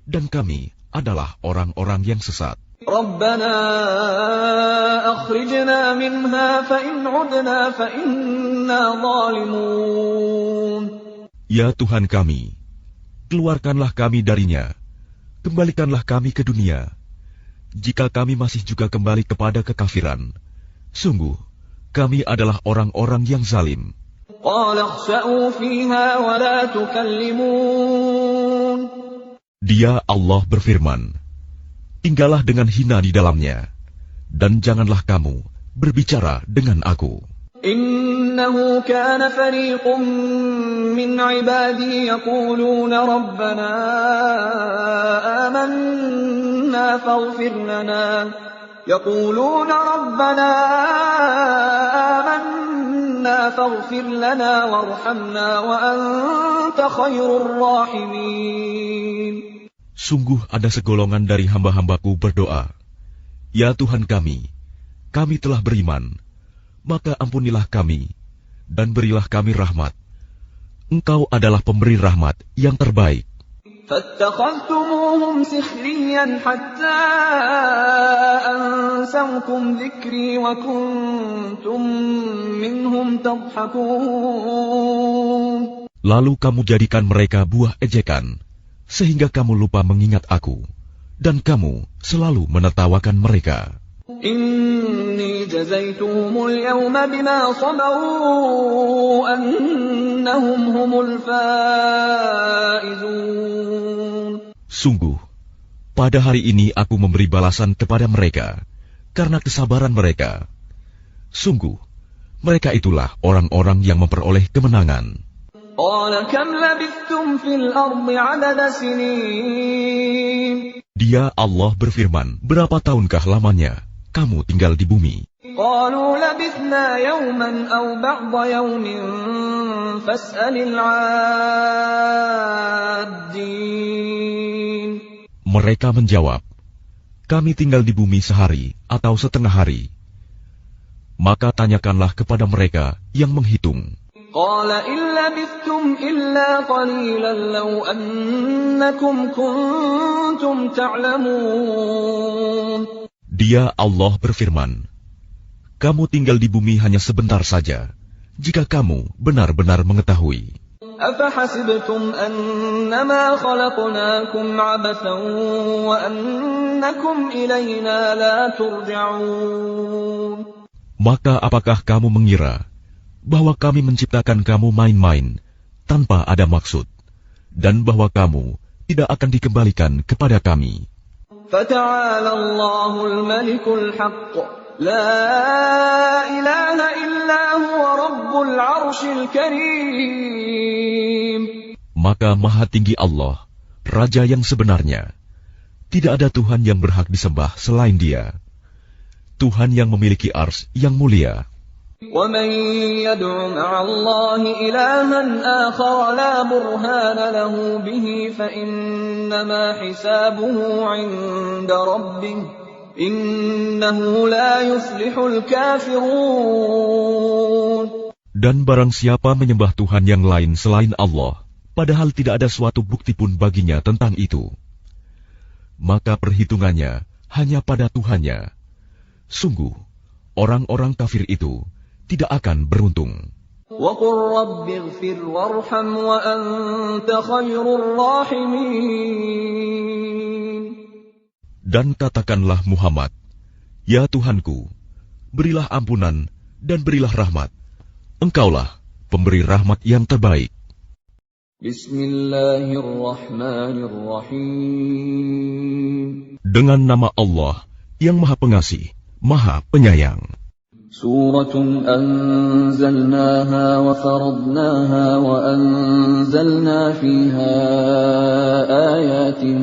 dan kami adalah orang-orang yang sesat. Rabbana akhrijna minha fa in 'udna fa inna zalimun." Ya Tuhan kami, keluarkanlah kami darinya, kembalikanlah kami ke dunia. Jika kami masih juga kembali kepada kekafiran, sungguh kami adalah orang-orang yang zalim. Qala khsa'u fiha wa la tukallimun. Dia Allah berfirman, "Tinggallah dengan hina di dalamnya, dan janganlah kamu berbicara dengan aku." Innahu kana fariqun min ibadi yaquluna rabbana amanna faghfir lana فاغفر لنا وارحمنا وأنت خير الراحمين. Sungguh ada segolongan dari hamba-hambaku berdoa, "Ya Tuhan kami telah beriman, maka ampunilah kami dan berilah kami rahmat. Engkau adalah pemberi rahmat yang terbaik." فاتخذتموهم سخريا حتى أنسوكم ذكري وكنتم منهم تضحكون. Lalu kamu jadikan mereka buah ejekan, sehingga kamu lupa mengingat aku, dan kamu selalu menertawakan mereka. Inni jazaituhumul yawma bima sabaru annahum humul faizun. Sungguh, pada hari ini aku memberi balasan kepada mereka karena kesabaran mereka. Sungguh, mereka itulah orang-orang yang memperoleh kemenangan. Qala kam labithtum fil ardi 'adada sinin. Dia Allah berfirman, "Berapa tahunkah lamanya kamu tinggal di bumi?" Qalu labithna yawman aw ba'da yawmin fas'alil 'addin. Mereka menjawab, "Kami tinggal di bumi sehari atau setengah hari." Maka tanyakanlah kepada mereka yang menghitung. Qala in labithtum illa qalilan law annakum kuntum ta'lamun. Dia Allah berfirman, "Kamu tinggal di bumi hanya sebentar saja, jika kamu benar-benar mengetahui." Afahasibtum annama khalaqnakum 'abathan wa annakum ilayna la turja'un. Maka apakah kamu mengira bahwa kami menciptakan kamu main-main tanpa ada maksud, dan bahwa kamu tidak akan dikembalikan kepada kami? Fata'ala Allahul Malikul Haqq, la ilaha illa huwa Rabbul Arshil Karim. Maka Maha Tinggi Allah, Raja yang sebenarnya. Tidak ada Tuhan yang berhak disembah selain Dia, Tuhan yang memiliki ars yang mulia. وَمَن يَدْعُ مَعَ اللَّهِ إِلَٰهًا آخَرَ لَا بُرْهَانَ لَهُ بِهِ فَإِنَّمَا حِسَابُهُ عِندَ رَبِّهِ إِنَّهُ لَا يُفْلِحُ الْكَافِرُونَ. Dan barang siapa menyembah Tuhan yang lain selain Allah, padahal tidak ada suatu bukti pun baginya tentang itu, maka perhitungannya hanya pada Tuhannya. Sungguh, orang-orang kafir itu tidak akan beruntung. وَقُلْ رَبِّ اغْفِرْ وَارْحَمْ وَأَنْتَ خَيْرُ الرَّاحِمِينَ. Dan katakanlah Muhammad, "Ya Tuhanku, berilah ampunan dan berilah rahmat. Engkaulah pemberi rahmat yang terbaik." Bismillahirrahmanirrahim. Dengan nama Allah yang Maha Pengasih, Maha Penyayang. Suratun anzalnaha wa faradnaha wa anzalna fiha ayatin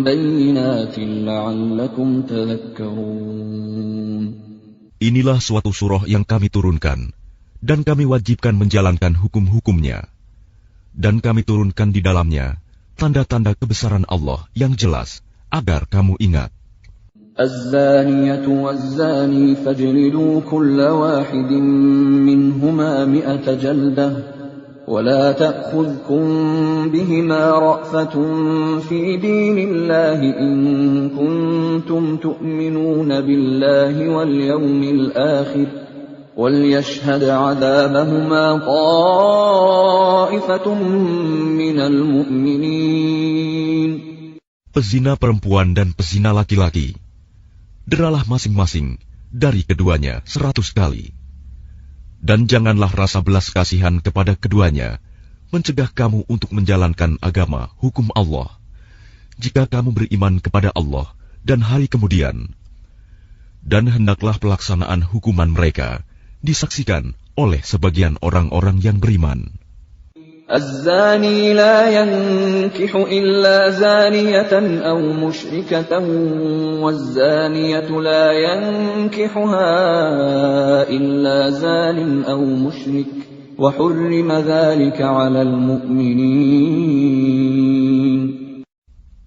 bayyinat la'allakum tadhakkarun. Inilah suatu surah yang kami turunkan, dan kami wajibkan menjalankan hukum-hukumnya. Dan kami turunkan di dalamnya tanda-tanda kebesaran Allah yang jelas, agar kamu ingat. الزانية والزاني فاجلدوا كل واحد منهما 100 جلدة ولا تأخذكم بهما رأفة في دين الله إن كنتم تؤمنون بالله واليوم الآخر وليشهد عذابهما طائفة من المؤمنين. Pezina perempuan dan pezina laki-laki, deralah masing-masing dari keduanya 100 kali. Dan janganlah rasa belas kasihan kepada keduanya mencegah kamu untuk menjalankan agama hukum Allah, jika kamu beriman kepada Allah dan hari kemudian. Dan hendaklah pelaksanaan hukuman mereka disaksikan oleh sebagian orang-orang yang beriman. الزاني لا ينكح إلا زانية أو مشركة والزانية لا ينكحها إلا زان أو مشرك وحرم ذلك على المؤمنين.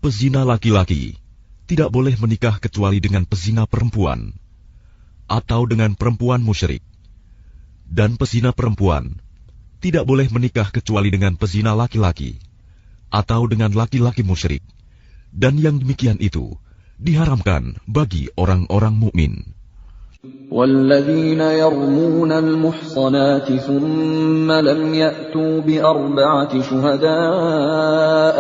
Pezina laki-laki tidak boleh menikah kecuali dengan pezina perempuan atau dengan perempuan musyrik, dan pezina perempuan tidak boleh menikah kecuali dengan pezina laki-laki atau dengan laki-laki musyrik, dan yang demikian itu diharamkan bagi orang-orang mukmin. وَالَّذِينَ يَرْمُونَ الْمُحْصَنَاتِ ثُمَّ لَمْ يَأْتُوا بِأَرْبَعَةِ شُهَدَاءَ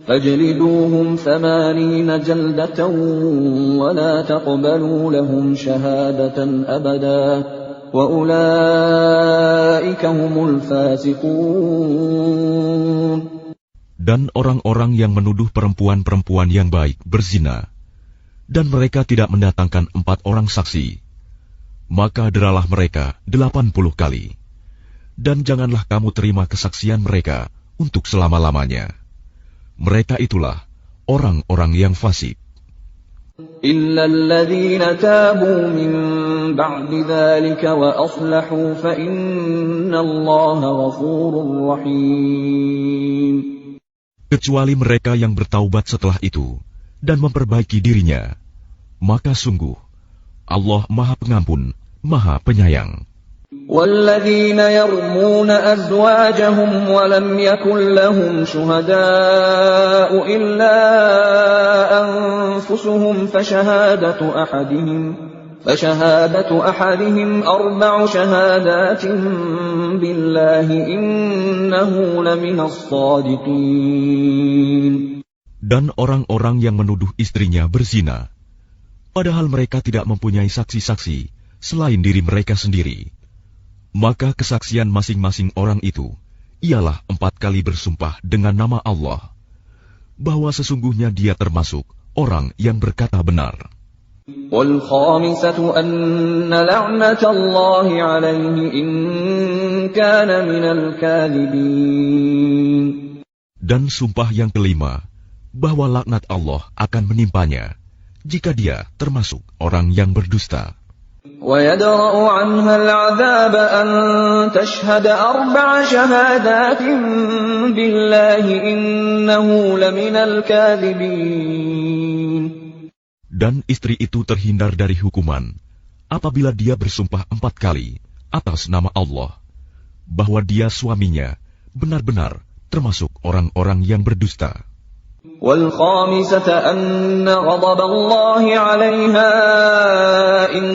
فَاجْلِدُوهُمْ 80 جَلْدَةً وَلَا تَقْبَلُوا لَهُمْ شَهَادَةً أَبَدًا وَأُولَئِكَ هُمُ الْفَاسِقُونَ. Dan orang-orang yang menuduh perempuan-perempuan yang baik berzina, dan mereka tidak mendatangkan 4 orang saksi, maka deralah mereka 80 kali. Dan janganlah kamu terima kesaksian mereka untuk selama-lamanya. Mereka itulah orang-orang yang fasik. إِلَّا الَّذِينَ تَابُوا مِن بَعْدِ ذَلِكَ وَأَصْلَحُوا فَإِنَّ اللَّهَ غَفُورٌ رَّحِيمٌ. Kecuali mereka yang bertaubat setelah itu dan memperbaiki dirinya, maka sungguh Allah Maha Pengampun, Maha Penyayang. وَالَّذِينَ يَرْمُونَ أَزْوَاجَهُمْ وَلَمْ يَكُنْ لَهُمْ شُهَدَاءُ إِلَّا أَنفُسُهُمْ فَشَهَادَةُ أَحَدِهِمْ 4 شَهَادَاتٍ بِاللَّهِ إِنَّهُ لَمِنَ الصَّادِقِينَ. Dan orang-orang yang menuduh istrinya berzina, padahal mereka tidak mempunyai saksi-saksi selain diri mereka sendiri, maka kesaksian masing-masing orang itu ialah 4 kali bersumpah dengan nama Allah, bahwa sesungguhnya dia termasuk orang yang berkata benar. وَالْخَامِسَةُ أَنَّ لَعْنَةَ اللَّهِ عَلَيْهِ إِن كَانَ مِنَ الْكَاذِبِينَ. Dan sumpah yang kelima, bahwa laknat Allah akan menimpanya jika dia termasuk orang yang berdusta. وَيَدْرَأُ عَنْهَا الْعَذَابَ أَن تَشْهَدَ 4 شَهَادَاتٍ بِاللَّهِ إِنَّهُ لَمِنَ الْكَاذِبِينَ. Dan istri itu terhindar dari hukuman apabila dia bersumpah 4 kali atas nama Allah, bahwa dia suaminya benar-benar termasuk orang-orang yang berdusta. وَالْخَامِسَةَ أَنَّ غَضَبَ اللَّهِ عَلَيْهَا إِن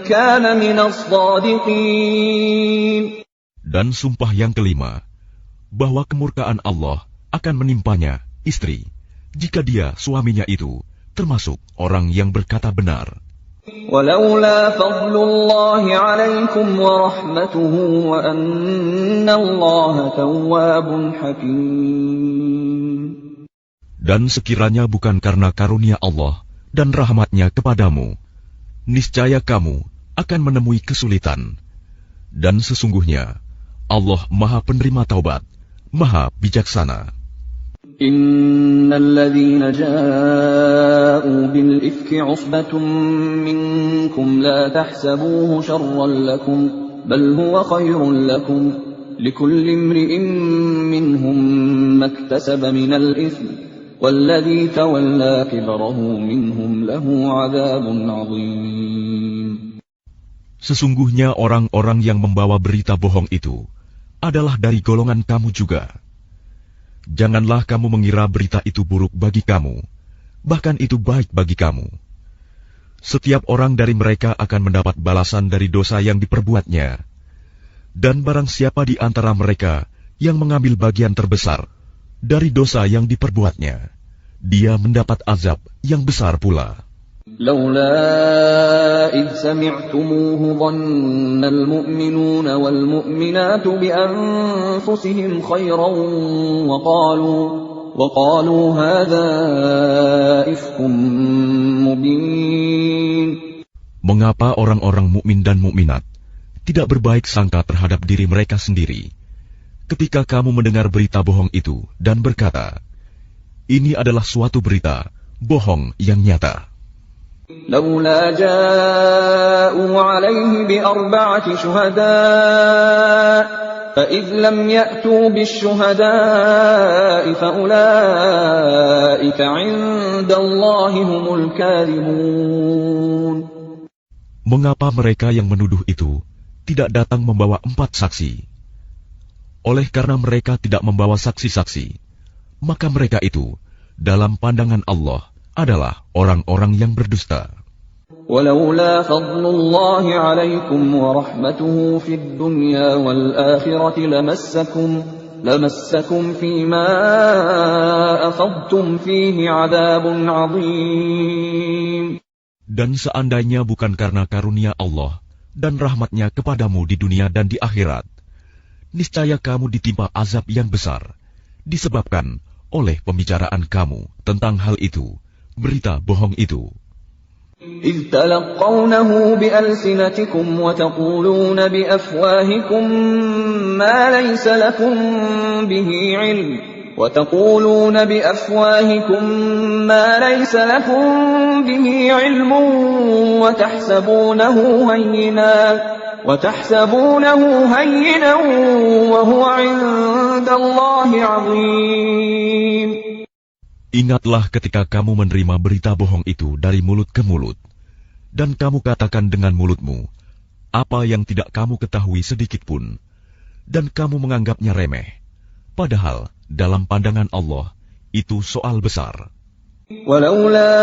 كَانَ مِنَ الصَّادِقِينَ. Dan sumpah yang kelima, bahwa kemurkaan Allah akan menimpanya istri jika dia suaminya itu termasuk orang yang berkata benar. وَلَوْلَا فَضْلُ اللَّهِ عَلَيْكُمْ وَرَحْمَتُهُ وَأَنَّ اللَّهَ تَوَّابٌ حَكِيمٌ. Dan sekiranya bukan karena karunia Allah dan rahmat-Nya kepadamu, niscaya kamu akan menemui kesulitan. Dan sesungguhnya Allah Maha Penerima Taubat, Maha Bijaksana. Innal ladzina ja'u bil ifki 'usbatun minkum la tahsabuhu sharran lakum bal huwa khairun lakum لكل امرئ منهم ما اكتسب من الإثم والذي تولى كبره منهم له عذاب عظيم. Sesungguhnya orang-orang yang membawa berita bohong itu adalah dari golongan kamu juga. Janganlah kamu mengira berita itu buruk bagi kamu, bahkan itu baik bagi kamu. Setiap orang dari mereka akan mendapat balasan dari dosa yang diperbuatnya. Dan barang siapa di antara mereka yang mengambil bagian terbesar dari dosa yang diperbuatnya, dia mendapat azab yang besar pula. لولا إذ سمعتموه ظن المؤمنون والمؤمنات بأنفسهم خيرا وقالوا هذا إفك مبين. Mengapa orang-orang mukmin dan mukminat tidak berbaik sangka terhadap diri mereka sendiri ketika kamu mendengar berita bohong itu dan berkata, ini adalah suatu berita bohong yang nyata. لولا جاءوا عليه بأربعة شهداء فإذ لم يأتوا بالشهداء فأولئك عند الله هم الكاذبون. Mengapa mereka yang menuduh itu tidak datang membawa 4 saksi? Oleh karena mereka tidak membawa saksi-saksi, maka mereka itu dalam pandangan Allah adalah orang-orang yang berdusta. ولولا فضل الله عليكم ورحمته في الدنيا والآخرة لمسكم فيما أفضتم فيه عذاب عظيم. Dan seandainya bukan karena karunia Allah dan rahmatnya kepadamu di dunia dan di akhirat, niscaya kamu ditimpa azab yang besar, disebabkan oleh pembicaraan kamu tentang hal itu, berita bohong itu. إذ تلقونه بألسنتكم وتقولون بأفواهكم ما ليس لكم به علم وتحسبونه هينا وهو عند الله عظيم. Ingatlah ketika kamu menerima berita bohong itu dari mulut ke mulut, dan kamu katakan dengan mulutmu apa yang tidak kamu ketahui sedikitpun, dan kamu menganggapnya remeh, padahal dalam pandangan Allah itu soal besar. ولولا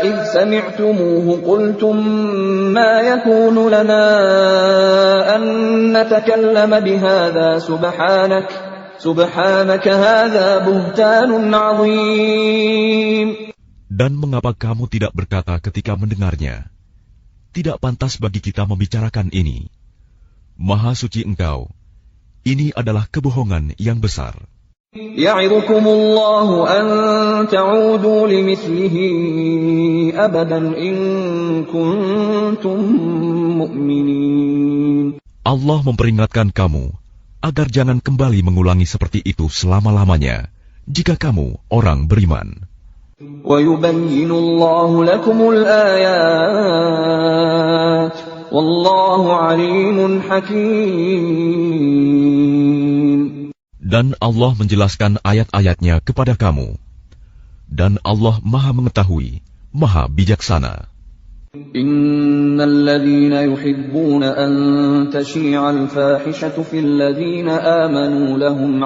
إذ سمعتموه قلتم ما يكون لنا أن نتكلم بهذا سبحانك هذا بهتان عظيم. Dan mengapa kamu tidak berkata ketika mendengarnya, tidak pantas bagi kita membicarakan ini. Maha suci Engkau, ini adalah kebohongan yang besar. يعظكم الله أن تعودوا لمثله أبدا إن كنتم مؤمنين. Allah memperingatkan kamu agar jangan kembali mengulangi seperti itu selama-lamanya jika kamu orang beriman. ويبين الله لكم الآيات والله عليم حكيم. Dan Allah menjelaskan ayat-ayatnya kepada kamu. Dan Allah Maha mengetahui, Maha bijaksana. إن الذين يحبون أن تشيع الفاحشة في الذين آمنوا لهم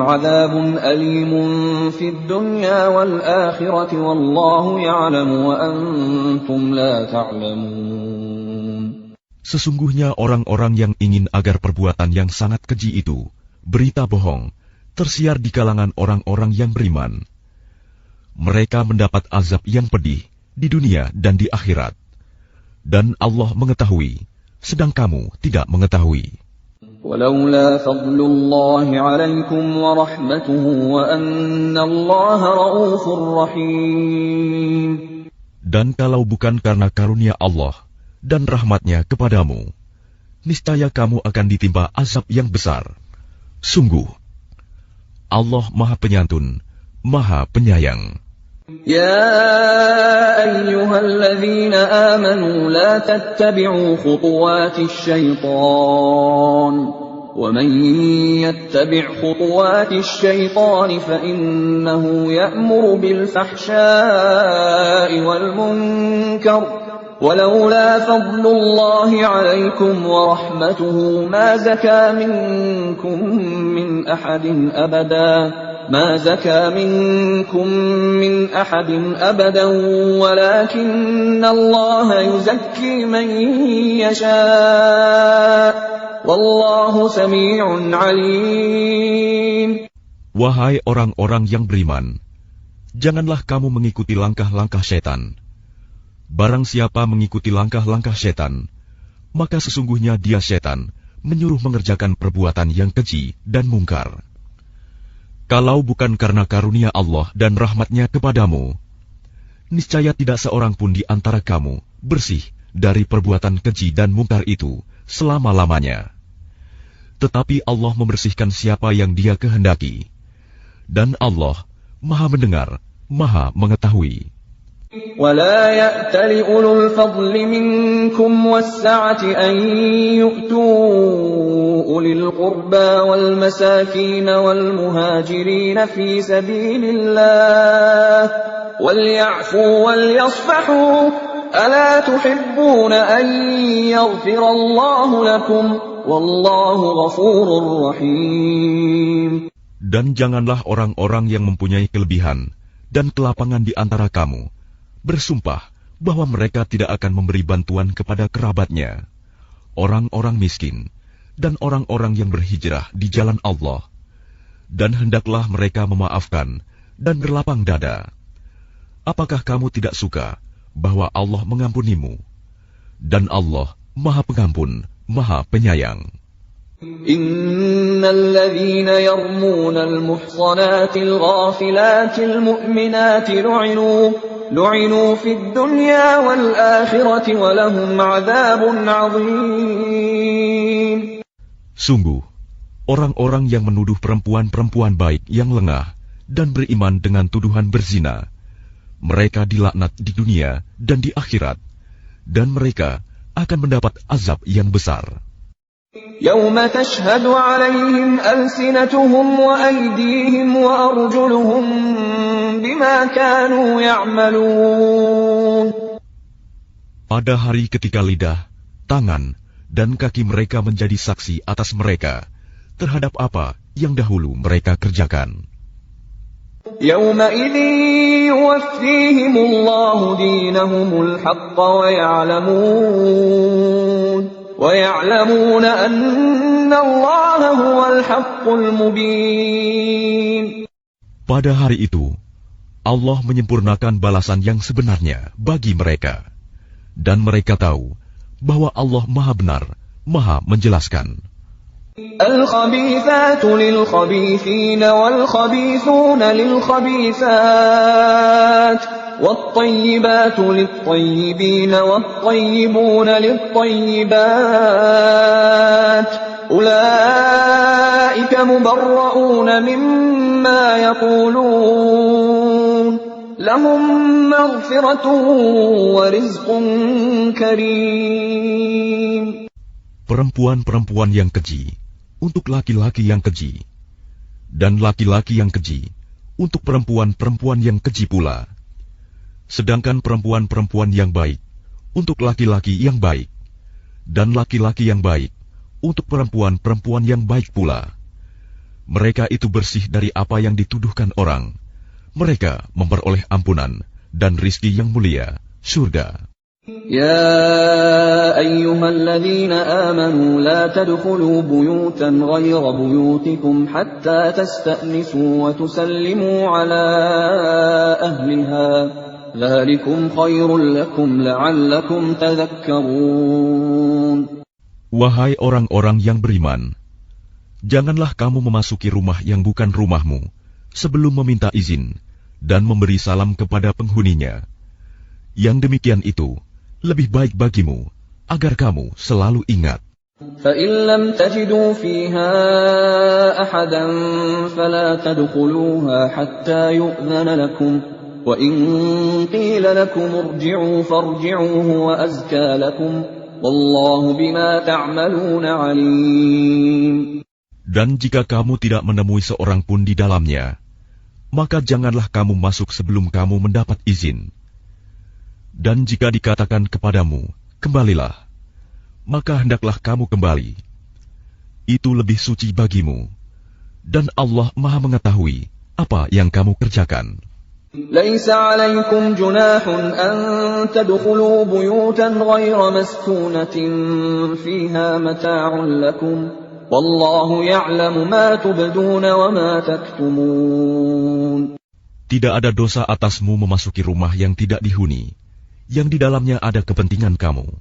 عذاب أليم في الدنيا والآخرة والله يعلم وأنتم لا تعلمون. Sesungguhnya orang-orang yang ingin agar perbuatan yang sangat keji itu, berita bohong, tersiar di kalangan orang-orang yang beriman. Mereka mendapat azab yang pedih di dunia dan di akhirat. Dan Allah mengetahui, sedang kamu tidak mengetahui. ولولا فضل الله عليكم ورحمته وأن الله رؤوف رحيم. Dan kalau bukan karena karunia Allah dan rahmatnya kepadamu, niscaya kamu akan ditimpa azab yang besar. Sungguh, Allah Maha Penyantun, Maha Penyayang. يا أيها الذين آمنوا لا تتبعوا خطوات الشيطان ومن يتبع خطوات الشيطان فإنه يأمر بالفحشاء والمنكر ولولا فضل الله عليكم ورحمته ما زكى منكم من أحد أبدا ولكن الله يزكي من يشاء والله سميع عليم. Wahai orang-orang yang beriman, janganlah kamu mengikuti langkah-langkah setan. Barang siapa mengikuti langkah-langkah setan, maka sesungguhnya dia setan menyuruh mengerjakan perbuatan yang keji dan mungkar. Kalau bukan karena karunia Allah dan rahmat-Nya kepadamu, niscaya tidak seorang pun di antara kamu bersih dari perbuatan keji dan mungkar itu selama-lamanya. Tetapi Allah membersihkan siapa yang Dia kehendaki. Dan Allah Maha mendengar, Maha mengetahui. ولا يأتل أولو الفضل منكم والسعة أن يؤتوا أولي القربى والمساكين والمهاجرين في سبيل الله وليعفوا وليصفحوا ألا تحبون أن يغفر الله لكم والله غفور رحيم. Dan janganlah orang-orang yang mempunyai kelebihan dan kelapangan di antara kamu bersumpah bahwa mereka tidak akan memberi bantuan kepada kerabatnya, orang-orang miskin, dan orang-orang yang berhijrah di jalan Allah. Dan hendaklah mereka memaafkan dan berlapang dada. Apakah kamu tidak suka bahwa Allah mengampunimu? Dan Allah Maha Pengampun, Maha Penyayang. إن الذين يرمون المحصنات الغافلات المؤمنات لعنوا في الدنيا والآخرة ولهم عذاب عظيم. Sungguh, orang-orang yang menuduh perempuan-perempuan baik yang lengah dan beriman dengan tuduhan berzina, mereka dilaknat di dunia dan di akhirat, dan mereka akan mendapat azab yang besar. يوم تشهد عليهم ألسنتهم وأيديهم وأرجلهم بما كانوا يعملون. Pada hari ketika lidah, tangan, dan kaki mereka menjadi saksi atas mereka terhadap apa yang dahulu mereka kerjakan. يومئذ يوفيهم الله دينهم الحق ويعلمون أن الله هو الحق المبين. Pada hari itu, Allah menyempurnakan balasan yang sebenarnya bagi mereka. Dan mereka tahu bahwa Allah Maha Benar, Maha Menjelaskan. الخبيثات للخبيثين والخبيثون للخبيثات والطيبات للطيبين والطيبون للطيبات أولئك مبرؤون مما يقولون لهم مغفرة ورزق كريم. Perempuan-perempuan yang keji untuk laki-laki yang keji, dan laki-laki yang keji untuk perempuan-perempuan yang keji pula. Sedangkan perempuan-perempuan yang baik untuk laki-laki yang baik, dan laki-laki yang baik untuk perempuan-perempuan yang baik pula. Mereka itu bersih dari apa yang dituduhkan orang. Mereka memperoleh ampunan dan rizki yang mulia, surga. يا أيها الذين آمنوا لا تدخلوا بيوتا غير بيوتكم حتى تستأنسوا وتسلموا على أهلها ذلكم خير لكم لعلكم تذكرون. Wahai orang-orang yang beriman, janganlah kamu memasuki rumah yang bukan rumahmu sebelum meminta izin dan memberi salam kepada penghuninya. Yang demikian itu lebih baik bagimu, agar kamu selalu ingat. فَإِن لَّمْ تَجِدُوا فِيهَا أَحَدًا فَلَا تَدْخُلُوهَا حَتَّىٰ يُؤْذَنَ لَكُمْ وَإِن قِيلَ لَكُمُ ارْجِعُوا فَارْجِعُوا هُوَ أَزْكَى لَكُمْ وَاللَّهُ بِمَا تَعْمَلُونَ عَلِيمٌ. Dan jika kamu tidak menemui seorang pun di dalamnya, maka janganlah kamu masuk sebelum kamu mendapat izin. Dan jika dikatakan kepadamu, kembalilah, maka hendaklah kamu kembali. Itu lebih suci bagimu, dan Allah Maha mengetahui apa yang kamu kerjakan. لَيْسَ عَلَيْكُمْ جُنَاحٌ أَن تَدْخُلُوا بُيُوتًا غَيْرَ مَسْكُونَةٍ فِيهَا مَتَاعٌ لَكُمْ وَاللَّهُ يَعْلَمُ مَا تُبْدُونَ وَمَا تَكْتُمُونَ. Tidak ada dosa atasmu memasuki rumah yang tidak dihuni, yang di dalamnya ada kepentingan kamu.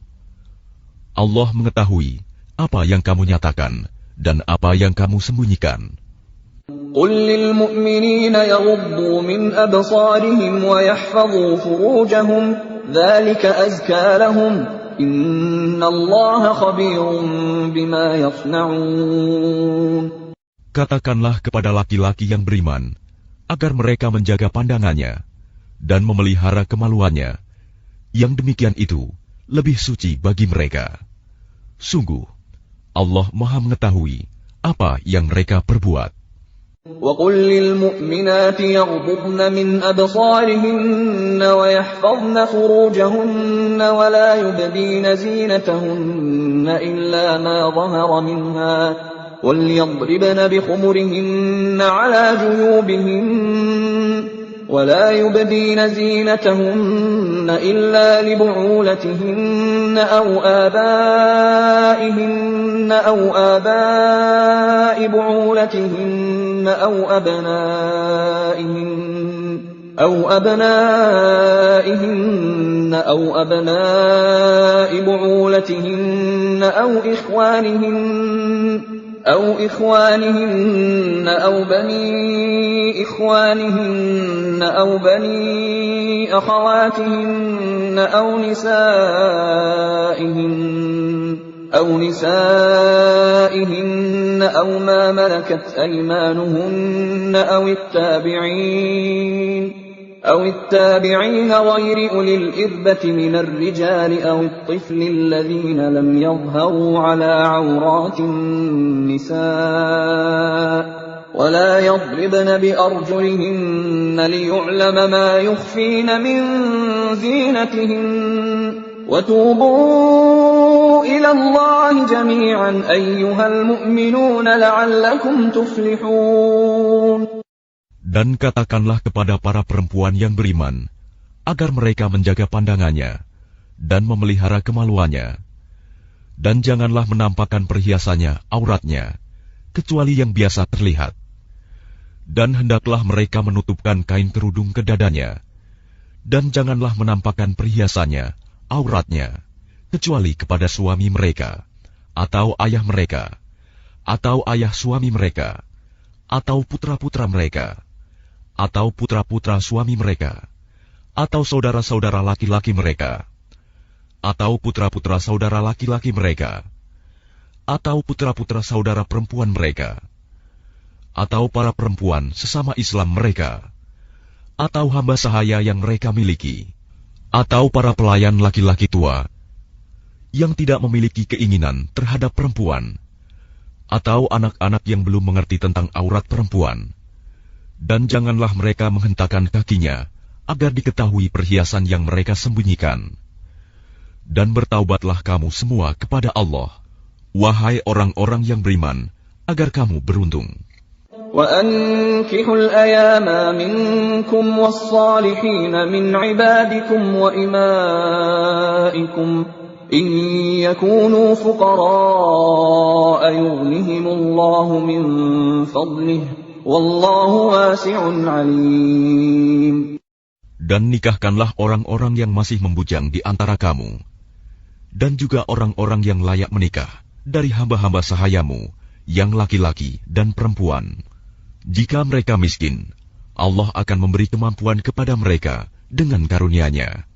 Allah mengetahui apa yang kamu nyatakan dan apa yang kamu sembunyikan. قُل لِّلْمُؤْمِنِينَ يَغُضُّوا مِنْ أَبْصَارِهِمْ وَيَحْفَظُوا فُرُوجَهُمْ ذَلِكَ أَزْكَىٰ لَهُمْ إِنَّ اللَّهَ خَبِيرٌ بِمَا يَصْنَعُونَ. Katakanlah kepada laki-laki yang beriman agar mereka menjaga pandangannya dan memelihara kemaluannya. Yang demikian itu lebih suci bagi mereka. Sungguh, Allah Maha mengetahui apa yang mereka perbuat. وَقُل لِّلْمُؤْمِنَاتِ يَغْضُضْنَ مِنْ أَبْصَارِهِنَّ وَيَحْفَظْنَ فُرُوجَهُنَّ وَلَا يُبْدِينَ زِينَتَهُنَّ إِلَّا مَا ظَهَرَ مِنْهَا وَلْيَضْرِبْنَ بِخُمُرِهِنَّ عَلَى جُيُوبِهِنَّ وَلَا يُبْدِينَ زِينَتَهُنَّ إِلَّا لِبُعُولَتِهِنَّ أَوْ آبَائِهِنَّ أَوْ آبَاءِ بُعُولَتِهِنَّ أَوْ أَبْنَائِهِنَّ أَوْ أَبْنَاءِ بُعُولَتِهِنَّ أَوْ إخوانهن أو بني إخوانهن أو بني أخواتهن أو نسائهن أو ما ملكت أيمانهن أو التابعين غير أولي الإربة من الرجال أو الطفل الذين لم يظهروا على عورات النساء ولا يضربن بأرجلهن ليعلم ما يخفين من زينتهن وتوبوا إلى الله جميعا أيها المؤمنون لعلكم تفلحون. Dan katakanlah kepada para perempuan yang beriman, agar mereka menjaga pandangannya dan memelihara kemaluannya. Dan janganlah menampakkan perhiasannya, auratnya, kecuali yang biasa terlihat. Dan hendaklah mereka menutupkan kain kerudung ke dadanya. Dan janganlah menampakkan perhiasannya, auratnya, kecuali kepada suami mereka, atau ayah mereka, atau ayah suami mereka, atau putra-putra mereka, atau putra-putra suami mereka, atau saudara-saudara laki-laki mereka, atau putra-putra saudara laki-laki mereka, atau putra-putra saudara perempuan mereka, atau para perempuan sesama Islam mereka, atau hamba sahaya yang mereka miliki, atau para pelayan laki-laki tua yang tidak memiliki keinginan terhadap perempuan, atau anak-anak yang belum mengerti tentang aurat perempuan. Dan janganlah mereka menghentakkan kakinya agar diketahui perhiasan yang mereka sembunyikan. Dan bertaubatlah kamu semua kepada Allah, wahai orang-orang yang beriman, agar kamu beruntung. وَأَنكِحُوا الْأَيَامَ مِنكُمْ وَالصَّالِحِينَ مِنْ عِبَادِكُمْ وَإِمَائِكُمْ إِنْ يَكُونُوا فُقَرَاءَ يُغْنِهِمُ اللَّهُ مِنْ فَضْلِهِ Wallahu wasi'un alim. Dan nikahkanlah orang-orang yang masih membujang di antara kamu, dan juga orang-orang yang layak menikah dari hamba-hamba sahayamu, yang laki-laki dan perempuan. Jika mereka miskin, Allah akan memberi kemampuan kepada mereka dengan karunia-Nya.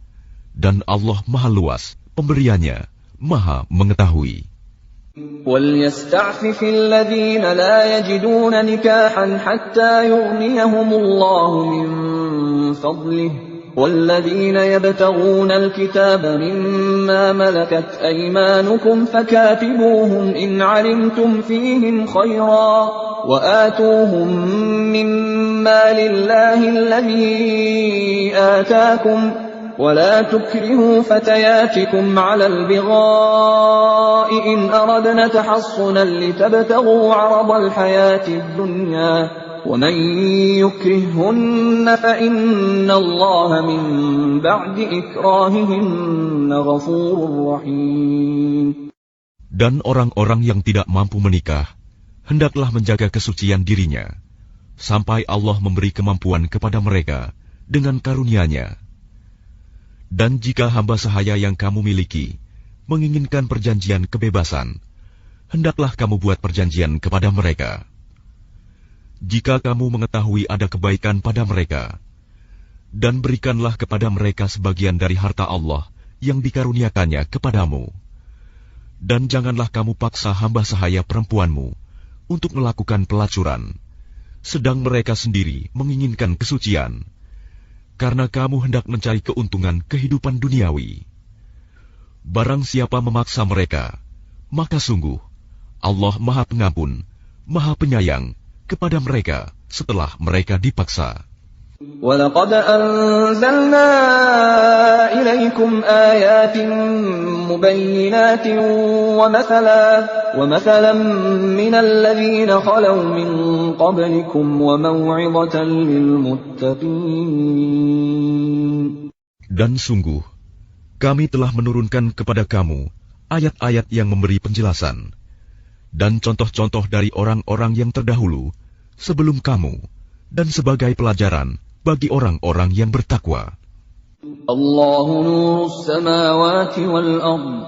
Dan Allah Maha Luas pemberiannya, Maha mengetahui. وَلْيَسْتَعْفِفِ الَّذِينَ لَا يَجِدُونَ نِكَاحًا حَتَّى يُغْنِيَهُمُ اللَّهُ مِنْ فضله والذين يبتغون الكتاب مما ملكت أيمانكم فكاتبوهم إن علمتم فيهم خيرا وآتوهم مما لله الذي آتاكم ولا تكرهوا فتياتكم على البغاء إن أردنا تحصنا لتبتغوا عرض الحياة الدنيا ومن يكرههن فإن الله من بعد إكراههن غفور رحيم. Dan orang-orang yang tidak mampu menikah, hendaklah menjaga kesucian dirinya, sampai Allah memberi kemampuan kepada mereka dengan karunia-Nya. Dan jika hamba sahaya yang kamu miliki menginginkan perjanjian kebebasan, hendaklah kamu buat perjanjian kepada mereka. Jika kamu mengetahui ada kebaikan pada mereka, dan berikanlah kepada mereka sebagian dari harta Allah yang dikaruniakannya kepadamu. Dan janganlah kamu paksa hamba sahaya perempuanmu untuk melakukan pelacuran, sedang mereka sendiri menginginkan kesucian, karena kamu hendak mencari keuntungan kehidupan duniawi. Barang siapa memaksa mereka, maka sungguh Allah Maha Pengampun, Maha Penyayang kepada mereka setelah mereka dipaksa. وَلَقَدْ أَنزَلْنَا إِلَيْكُمْ آيَاتٍ مُبَيِّنَاتٍ وَمَثَلًا مِنَ الَّذِينَ خَلَوْا مِنْ قَبْلِكُمْ وَمَوْعِظَةً لِلْمُتَّقِينَ. Dan sungguh, kami telah menurunkan kepada kamu ayat-ayat yang memberi penjelasan, dan contoh-contoh dari orang-orang yang terdahulu sebelum kamu, dan sebagai pelajaran bagi orang-orang yang bertakwa. Allahu nurus samawati wal ard,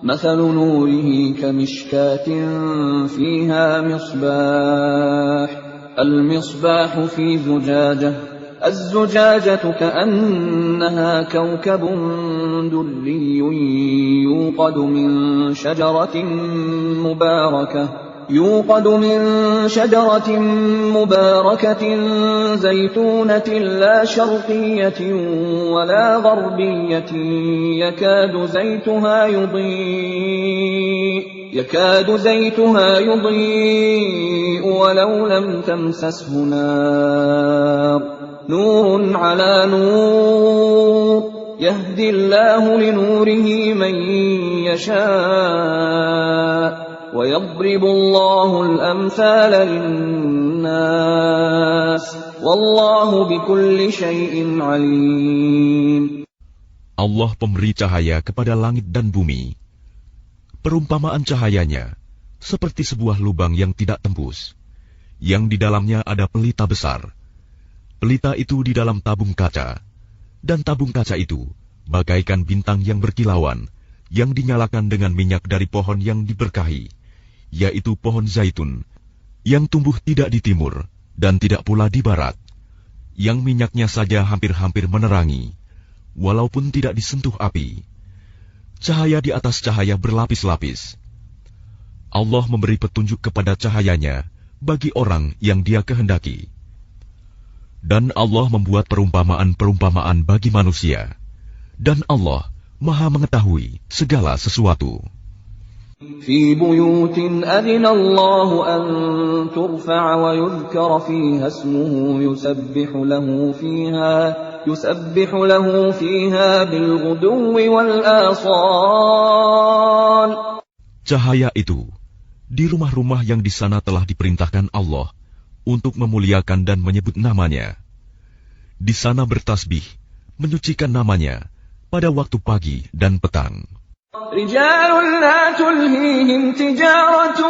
mathalu nurihi kamishkatin fiha misbah, al-misbahu fi zujajah, الزجاجة كأنها كوكب دري يوقد من شجرة مباركة زيتونة لا شرقية ولا غربية يكاد زيتها يضيء ولو لم تمسسه نار نور على نور يهدي الله لنوره من يشاء ويضرب الله الأمثال للناس والله بكل شيء عليم. Allah pemberi cahaya kepada langit dan bumi. Perumpamaan cahayanya seperti sebuah lubang yang tidak tembus, yang di dalamnya ada pelita besar. Pelita itu di dalam tabung kaca, dan tabung kaca itu bagaikan bintang yang berkilauan, yang dinyalakan dengan minyak dari pohon yang diberkahi, yaitu pohon zaitun, yang tumbuh tidak di timur dan tidak pula di barat, yang minyaknya saja hampir-hampir menerangi, walaupun tidak disentuh api. Cahaya di atas cahaya berlapis-lapis. Allah memberi petunjuk kepada cahayanya bagi orang yang Dia kehendaki. Dan Allah membuat perumpamaan-perumpamaan bagi manusia. Dan Allah Maha mengetahui segala sesuatu. في بيوت أذن الله أن ترفع ويذكر فيها اسمه يسبح له فيها بالغدو والآصال. Cahaya itu di rumah-rumah yang di sana telah diperintahkan Allah untuk memuliakan dan menyebut namanya. Di sana bertasbih, menyucikan namanya pada waktu pagi dan petang. رجال لا تلهيهم تجارة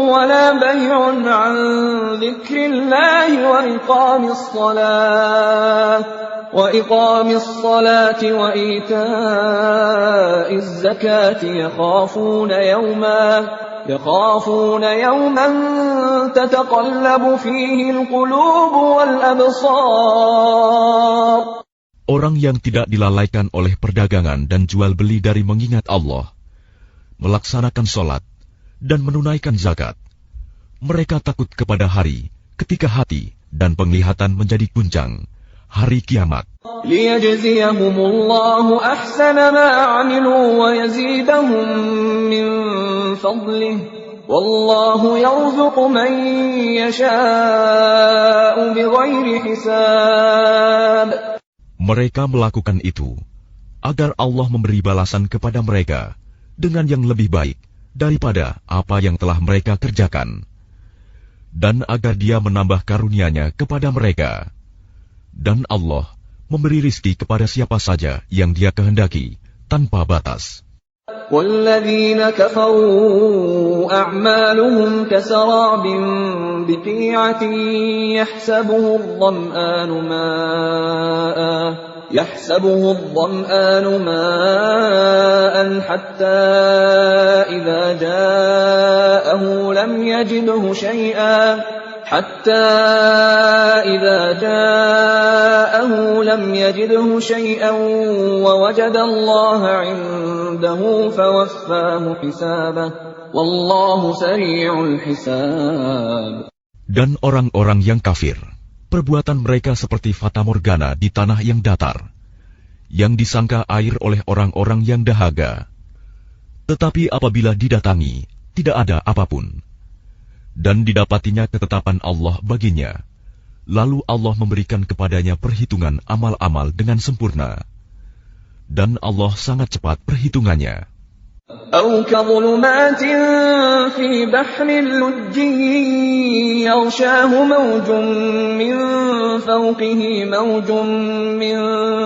ولا بيع عن ذكر الله وإقام الصلاة وإيتاء الزكاة يخافون يوما تتقلب فيه القلوب والأبصار. Orang yang tidak dilalaikan oleh perdagangan dan jual beli dari mengingat Allah, melaksanakan sholat, dan menunaikan zakat, mereka takut kepada hari ketika hati dan penglihatan menjadi guncang, hari kiamat. لِيَجْزِيَهُمُ اللَّهُ أَحْسَنَ مَا عَمِلُوا وَيَزِيدَهُم مِّن فَضْلِهِ وَاللَّهُ يَرْزُقُ مَن يَشَاءُ بِغَيْرِ حِسَابٍ. Mereka melakukan itu agar Allah memberi balasan kepada mereka dengan yang lebih baik daripada apa yang telah mereka kerjakan, dan agar Dia menambah karunia-Nya kepada mereka. Dan Allah memberi rizki kepada siapa saja yang Dia kehendaki tanpa batas. وَالَّذِينَ كَفَرُوا أَعْمَالُهُمْ كَسَرَابٍ بِقِيعَةٍ يحسبه الظمآن ماء حتى إذا جاءه لم يجده شيئا ووجد الله عنده فوفاه حسابه والله سريع الحساب. Dan orang-orang yang kafir, perbuatan mereka seperti fatamorgana di tanah yang datar, yang disangka air oleh orang-orang yang dahaga. Tetapi apabila didatangi, tidak ada apapun. Dan didapatinya ketetapan Allah baginya. Lalu Allah memberikan kepadanya perhitungan amal-amal dengan sempurna. Dan Allah sangat cepat perhitungannya. أَوْ كَظُلُمَاتٍ فِي بَحْرٍ لُجِّيٍّ يَغْشَاهُ مَوْجٌ مِّن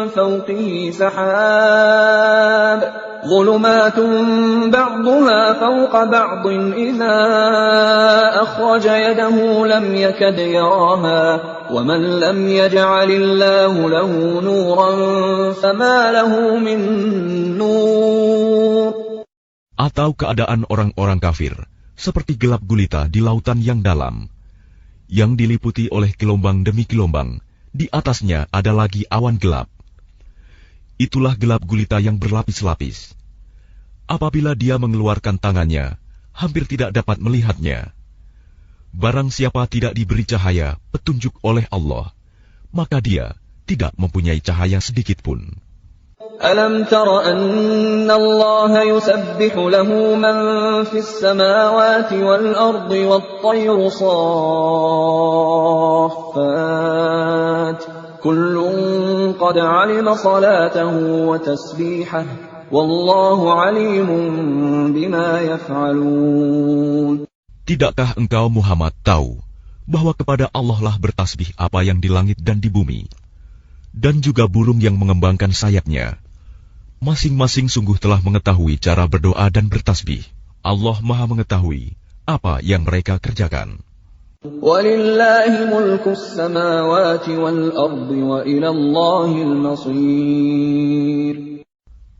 فَوْقِهِ سَحَابٌ ظُلُمَاتٌ بَعْضُهَا فَوْقَ بَعْضٍ إِذَا أَخْرَجَ يَدَهُ لَمْ يَكَدْ يَرَاهَا وَمَن لَّمْ يَجْعَلِ اللَّهُ لَهُ نُورًا فَمَا لَهُ مِن نُّورٍ. Atau keadaan orang-orang kafir seperti gelap gulita di lautan yang dalam, yang diliputi oleh gelombang demi gelombang. Di atasnya ada lagi awan gelap. Itulah gelap gulita yang berlapis-lapis. Apabila dia mengeluarkan tangannya, hampir tidak dapat melihatnya. Barang siapa tidak diberi cahaya petunjuk oleh Allah, maka dia tidak mempunyai cahaya sedikit pun. أَلَمْ تَرَ أَنَّ اللَّهَ يُسَبِّحُ لَهُ مَن فِي السَّمَاوَاتِ وَالْأَرْضِ وَالطَّيْرُ صَافَّاتٍ كُلٌّ قَدْ عَلِمَ صَلَاتَهُ وَتَسْبِيحَهُ وَاللَّهُ عَلِيمٌ بِمَا يَفْعَلُونَ. Tidakkah engkau Muhammad tahu bahwa kepada Allah lah bertasbih apa yang di langit dan di bumi, dan juga burung yang mengembangkan sayapnya. Masing-masing sungguh telah mengetahui cara berdoa dan bertasbih. Allah Maha mengetahui apa yang mereka kerjakan. وَلِلَّهِ مُلْكُ السَّمَاوَاتِ وَالْأَرْضِ وَإِلَى اللَّهِ الْمَصِيرُ.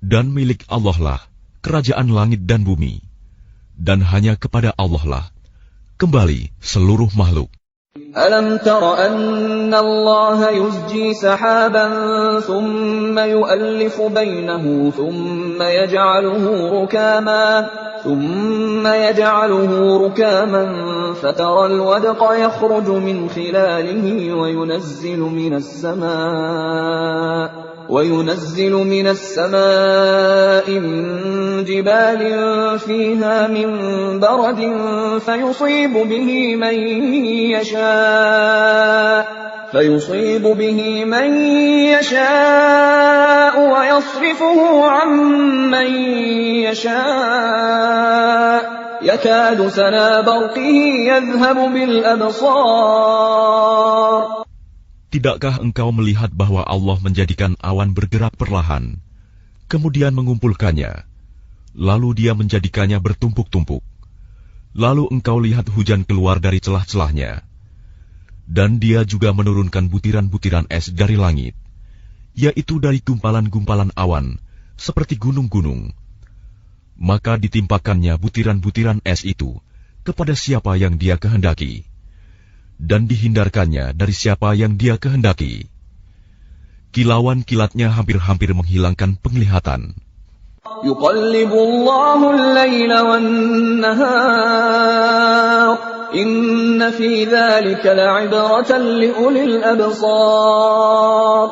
Dan milik Allah lah kerajaan langit dan bumi, dan hanya kepada Allah lah kembali seluruh makhluk. أَلَمْ تَرَ أَنَّ اللَّهَ يُزْجِي سَحَابًا ثُمَّ يُؤَلِّفُ بَيْنَهُ ثُمَّ يَجْعَلُهُ رُكَامًا فَتَرَى الْوَدْقَ يَخْرُجُ مِنْ خِلَالِهِ وينزل من السماء من جبال فيها من برد فيصيب به من يشاء ويصرفه عن من يشاء يكاد سنا برقه يذهب بالأبصار. Tidakkah engkau melihat bahwa Allah menjadikan awan bergerak perlahan, kemudian mengumpulkannya, lalu Dia menjadikannya bertumpuk-tumpuk, lalu engkau lihat hujan keluar dari celah-celahnya, dan Dia juga menurunkan butiran-butiran es dari langit, yaitu dari gumpalan-gumpalan awan, seperti gunung-gunung. Maka ditimpakannya butiran-butiran es itu kepada siapa yang Dia kehendaki, dan dihindarkannya dari siapa yang Dia kehendaki. Kilauan kilatnya hampir-hampir menghilangkan penglihatan. يُقَلِّبُ اللَّهُ اللَّيْلَ وَالنَّهَارَ إن في ذلك لعبرة لأولي الأبصار.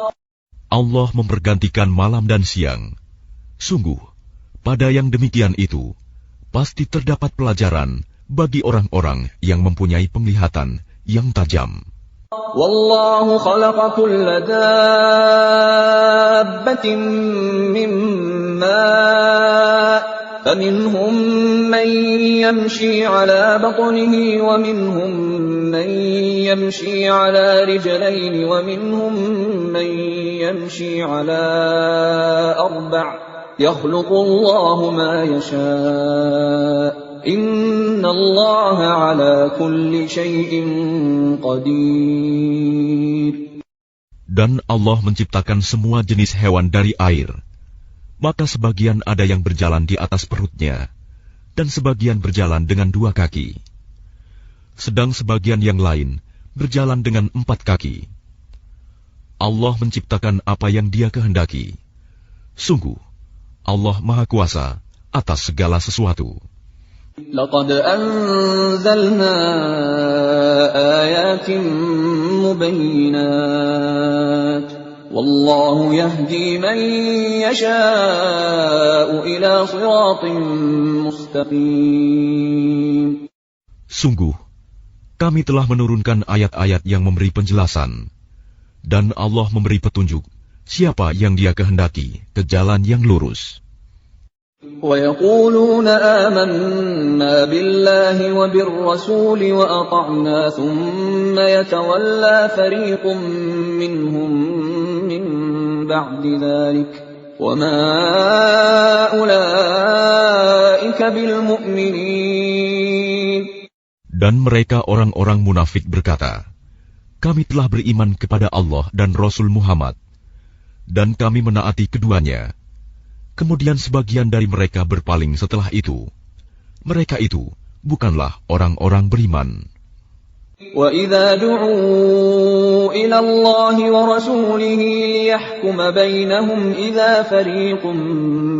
Allah mempergantikan malam dan siang. Sungguh, pada yang demikian itu, pasti terdapat pelajaran bagi orang-orang yang mempunyai penglihatan yang tajam. Wallahu khalaqa kulla dabbatin min ma', faminhum man yamshi 'ala batnihi wa minhum man yamshi 'ala rijlayn wa minhum man yamshi 'ala arba', yakhluqu Allahu ma yasha'. Inna Allah ala kulli syai'in qadir. Dan Allah menciptakan semua jenis hewan dari air. Maka sebagian ada yang berjalan di atas perutnya, dan sebagian berjalan dengan 2 kaki. Sedang sebagian yang lain berjalan dengan 4 kaki. Allah menciptakan apa yang Dia kehendaki. Sungguh, Allah Maha Kuasa atas segala sesuatu. لقد أنزلنا آيات مبينات والله يهدي من يشاء إلى صراط مستقيم. Sungguh, kami telah menurunkan ayat-ayat yang memberi penjelasan, dan Allah memberi petunjuk siapa yang Dia kehendaki ke jalan yang lurus. وَيَقُولُونَ آمَنَّا بِاللَّهِ وَبِالرَّسُولِ وَأَطَعْنَا ثُمَّ يَتَوَلَّى فَرِيقٌ مِّنْهُم مِّن بَعْدِ ذَلِكَ وَمَا أُولَٰئِكَ بِالْمُؤْمِنِينَ. Dan mereka orang-orang munafik berkata, kami telah beriman kepada Allah dan Rasul Muhammad, dan kami menaati keduanya. Kemudian sebagian dari mereka berpaling setelah itu. Mereka itu bukanlah orang-orang beriman. وَإِذَا دُعُوا إِلَى اللَّهِ وَرَسُولِهِ لِيَحْكُمَ بَيْنَهُمْ إِذَا فَرِيقٌ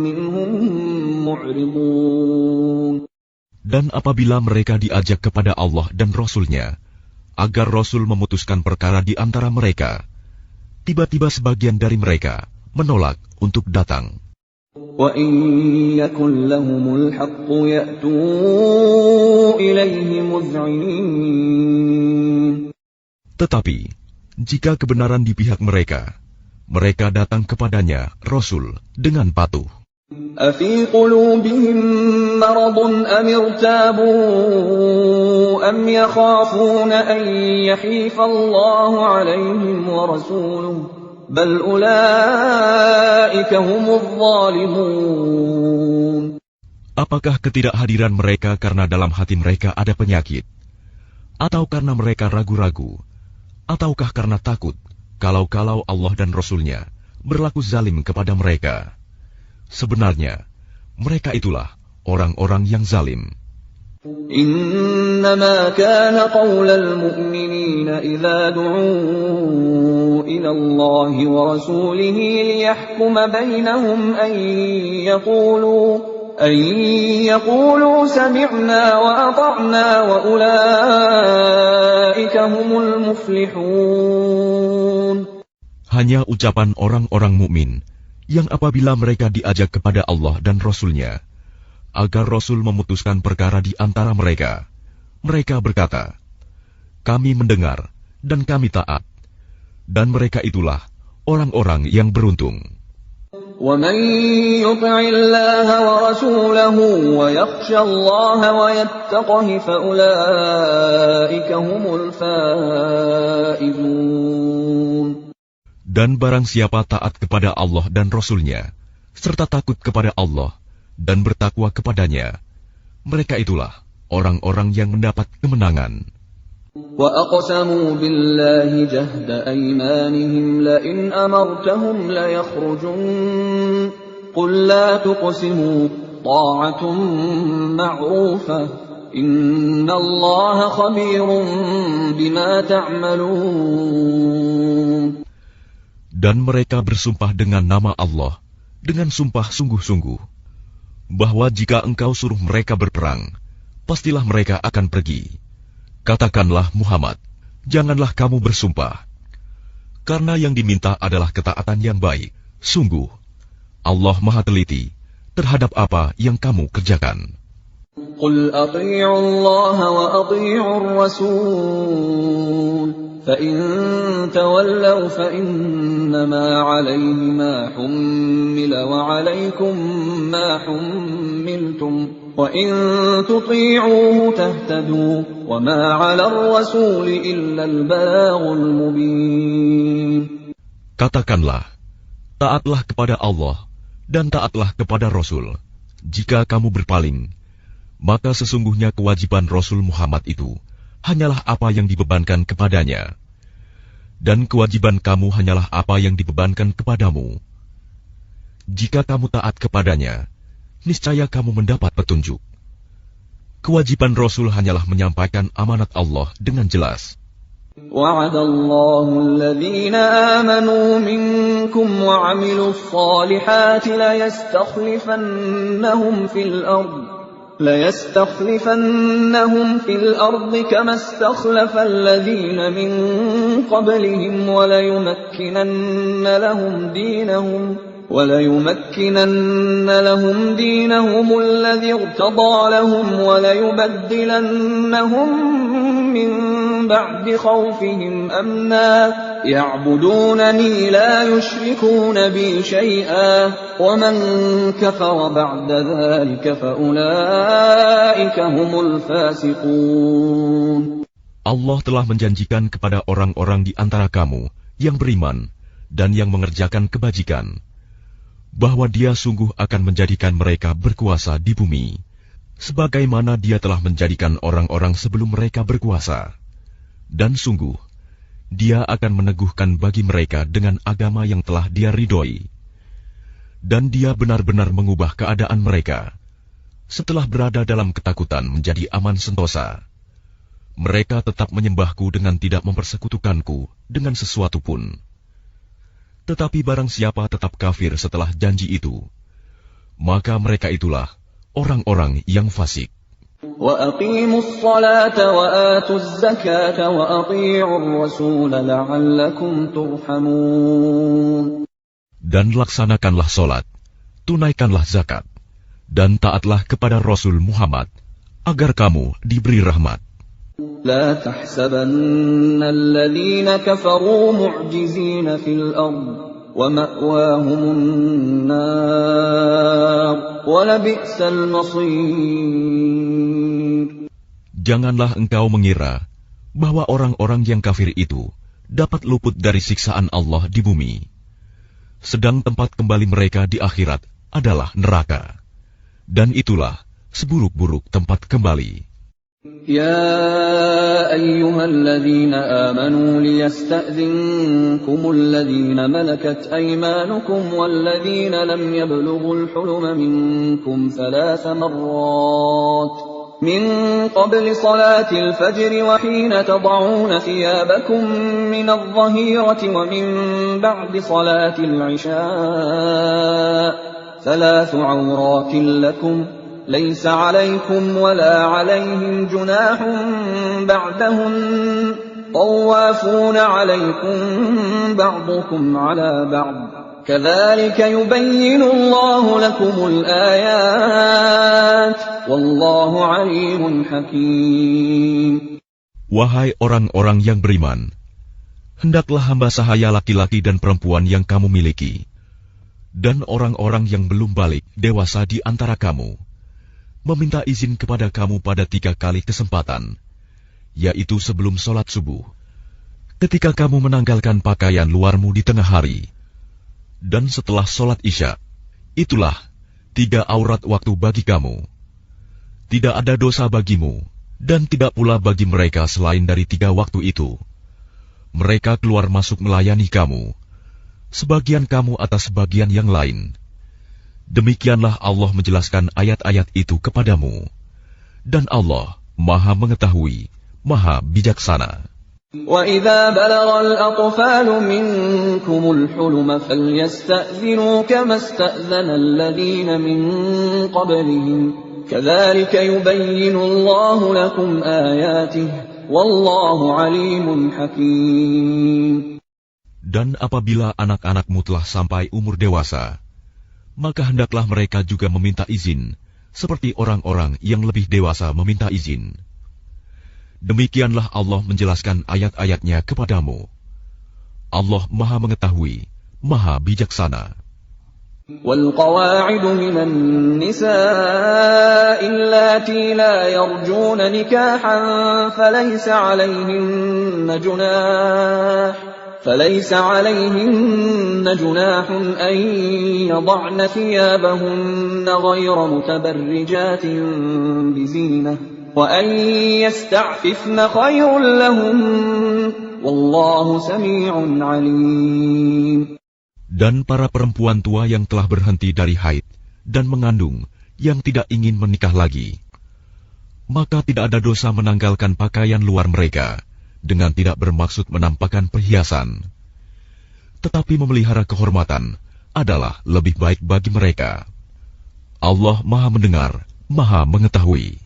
مِّنْهُم مُّعْرِضُونَ. Dan apabila mereka diajak kepada Allah dan Rasul-Nya, agar Rasul memutuskan perkara di antara mereka, tiba-tiba sebagian dari mereka menolak untuk datang. وَإِن يَكُن لَّهُمُ الْحَقُّ يَأْتُوا إِلَيْهِ مُذْعِنِينَ. Tetapi, jika kebenaran di pihak mereka, mereka datang kepadanya, Rasul, dengan patuh. أَفِي قُلُوبِهِم مَّرَضٌ أَمِ ارْتَابُوا أَمْ يَخَافُونَ أَن يَحِيفَ اللَّهُ عَلَيْهِمْ وَرَسُولُهُ بل أولئك هم الظالمون. Apakah ketidakhadiran mereka karena dalam hati mereka ada penyakit? Atau karena mereka ragu-ragu? Ataukah karena takut kalau-kalau Allah dan Rasul-Nya berlaku zalim kepada mereka? Sebenarnya, mereka itulah orang-orang yang zalim. إنما كان قول المؤمنين إذا دعوا إلى الله ورسوله ليحكم بينهم أن يقولوا سمعنا وأطعنا وأولئك هم المفلحون. Hanya ucapan orang-orang mukmin yang apabila mereka diajak kepada Allah dan Rasul-Nya, agar Rasul memutuskan perkara di antara mereka, mereka berkata, kami mendengar dan kami taat, dan mereka itulah orang-orang yang beruntung. وَمَن يُطِعِ اللَّهَ وَرَسُولَهُ وَيَخْشَ اللَّهَ وَيَتَّقْهِ فَأُولَئِكَ هُمُ الْفَائِزُونَ. Dan barang siapa taat kepada Allah dan Rasul-Nya, serta takut kepada Allah, dan bertakwa kepadanya, mereka itulah orang-orang yang mendapat kemenangan. وَأَقْسَمُوا بِاللَّهِ جَهْدَ أَيْمَانِهِمْ لَئِنْ أَمَرْتَهُمْ لَيَخْرُجُنَّ قُل لَّا تُقْسِمُوا طَاعَةٌ مَّعْرُوفَةٌ إِنَّ اللَّهَ خَبِيرٌ بِمَا تَعْمَلُونَ. Dan mereka bersumpah dengan nama Allah, dengan sumpah sungguh-sungguh, bahwa jika engkau suruh mereka berperang, pastilah mereka akan pergi. Katakanlah Muhammad, janganlah kamu bersumpah, karena yang diminta adalah ketaatan yang baik. Sungguh, Allah Maha Teliti terhadap apa yang kamu kerjakan. Qul ati'u Allah wa ati'u Rasul, fa in tawallaw fa innama 'alayhi ma hummila wa 'alaykum ma hummiltum wa in tuti'uhu tahtadu wa ma 'ala ar-rasul illa al-balaghul mubin. Katakanlah, taatlah kepada Allah dan taatlah kepada Rasul. Jika kamu berpaling, maka sesungguhnya kewajiban Rasul Muhammad itu hanyalah apa yang dibebankan kepadanya, dan kewajiban kamu hanyalah apa yang dibebankan kepadamu. Jika kamu taat kepadanya, niscaya kamu mendapat petunjuk. Kewajiban Rasul hanyalah menyampaikan amanat Allah dengan jelas. وعد الله الذين آمنوا منكم وعملوا الصالحات ليستخلفنهم في الأرض كما استخلف الذين من قبلهم وليمكنن لهم دينهم الذي ارتضى لهم وليبدلنهم من بعد خوفهم أمنا يعبدونني لا يشركون بي شيئا ومن كفر بعد ذلك فأولئك هم الفاسقون. Allah telah menjanjikan kepada orang-orang di antara kamu yang beriman dan yang mengerjakan kebajikan, bahwa Dia sungguh akan menjadikan mereka berkuasa di bumi, sebagaimana Dia telah menjadikan orang-orang sebelum mereka berkuasa. Dan sungguh, Dia akan meneguhkan bagi mereka dengan agama yang telah Dia ridhoi. Dan Dia benar-benar mengubah keadaan mereka. Setelah berada dalam ketakutan menjadi aman sentosa, mereka tetap menyembahku dengan tidak mempersekutukanku dengan sesuatu pun. Tetapi barang siapa tetap kafir setelah janji itu, maka mereka itulah orang-orang yang fasik. وَأَقِيمُوا الصَّلَاةَ وَآتُوا الزَّكَاةَ وَأَطِيعُوا الرَّسُولَ لَعَلَّكُمْ تُرْحَمُونَ. Dan laksanakanlah solat, tunaikanlah zakat, dan taatlah kepada Rasul Muhammad, agar kamu diberi rahmat. لا تحسبن الذين كفروا معجزين في الأرض ومأواهم النار ولبئس المصير. Janganlah engkau mengira bahwa orang-orang yang kafir itu dapat luput dari siksaan Allah di bumi, sedang tempat kembali mereka di akhirat adalah neraka, dan itulah seburuk-buruk tempat kembali. يا أيها الذين آمنوا ليستأذنكم الذين ملكت أيمانكم والذين لم يبلغوا الحلم منكم 3 مرات من قبل صلاة الفجر وحين تضعون ثيابكم من الظهيرة ومن بعد صلاة العشاء 3 عورات لكم ليس عليكم ولا عليهم جناح بعدهن طوافون عليكم بعضكم على بعض كذلك يبين الله لكم الآيات والله عليم حكيم. Wahai orang-orang yang beriman, hendaklah hamba sahaya laki-laki dan perempuan yang kamu miliki, dan orang-orang yang belum balik dewasa di antara kamu, meminta izin kepada kamu pada 3 kali kesempatan, yaitu sebelum sholat subuh, ketika kamu menanggalkan pakaian luarmu di tengah hari, dan setelah sholat isya. Itulah 3 aurat waktu bagi kamu. Tidak ada dosa bagimu, dan tidak pula bagi mereka selain dari 3 waktu itu. Mereka keluar masuk melayani kamu, sebagian kamu atas sebagian yang lain. Demikianlah Allah menjelaskan ayat-ayat itu kepadamu, dan Allah Maha Mengetahui, Maha Bijaksana. وَإِذَا بَلَغَ الْأَطْفَالُ مِنكُمُ الْحُلُمَ فَلْيَسْتَأْذِنُوا كَمَا اسْتَأْذَنَ الَّذِينَ مِن قَبْلِهِمْ كَذَلِكَ يُبَيِّنُ اللَّهُ لَكُمْ آيَاتِهِ wallahu alimun hakim. Dan apabila anak-anakmu telah sampai umur dewasa, maka hendaklah mereka juga meminta izin, seperti orang-orang yang lebih dewasa meminta izin. Demikianlah Allah menjelaskan ayat-ayatnya kepadamu. Allah Maha Mengetahui, Maha Bijaksana. والقواعد من النساء اللاتي لا يرجون نكاحا فليس عليهن جناح أن يضعن ثيابهن غير متبرجات بزينة وأن يستعففن خير لهن والله سميع عليم. Dan para perempuan tua yang telah berhenti dari haid dan mengandung yang tidak ingin menikah lagi, maka tidak ada dosa menanggalkan pakaian luar mereka dengan tidak bermaksud menampakkan perhiasan. Tetapi memelihara kehormatan adalah lebih baik bagi mereka. Allah Maha Mendengar, Maha Mengetahui.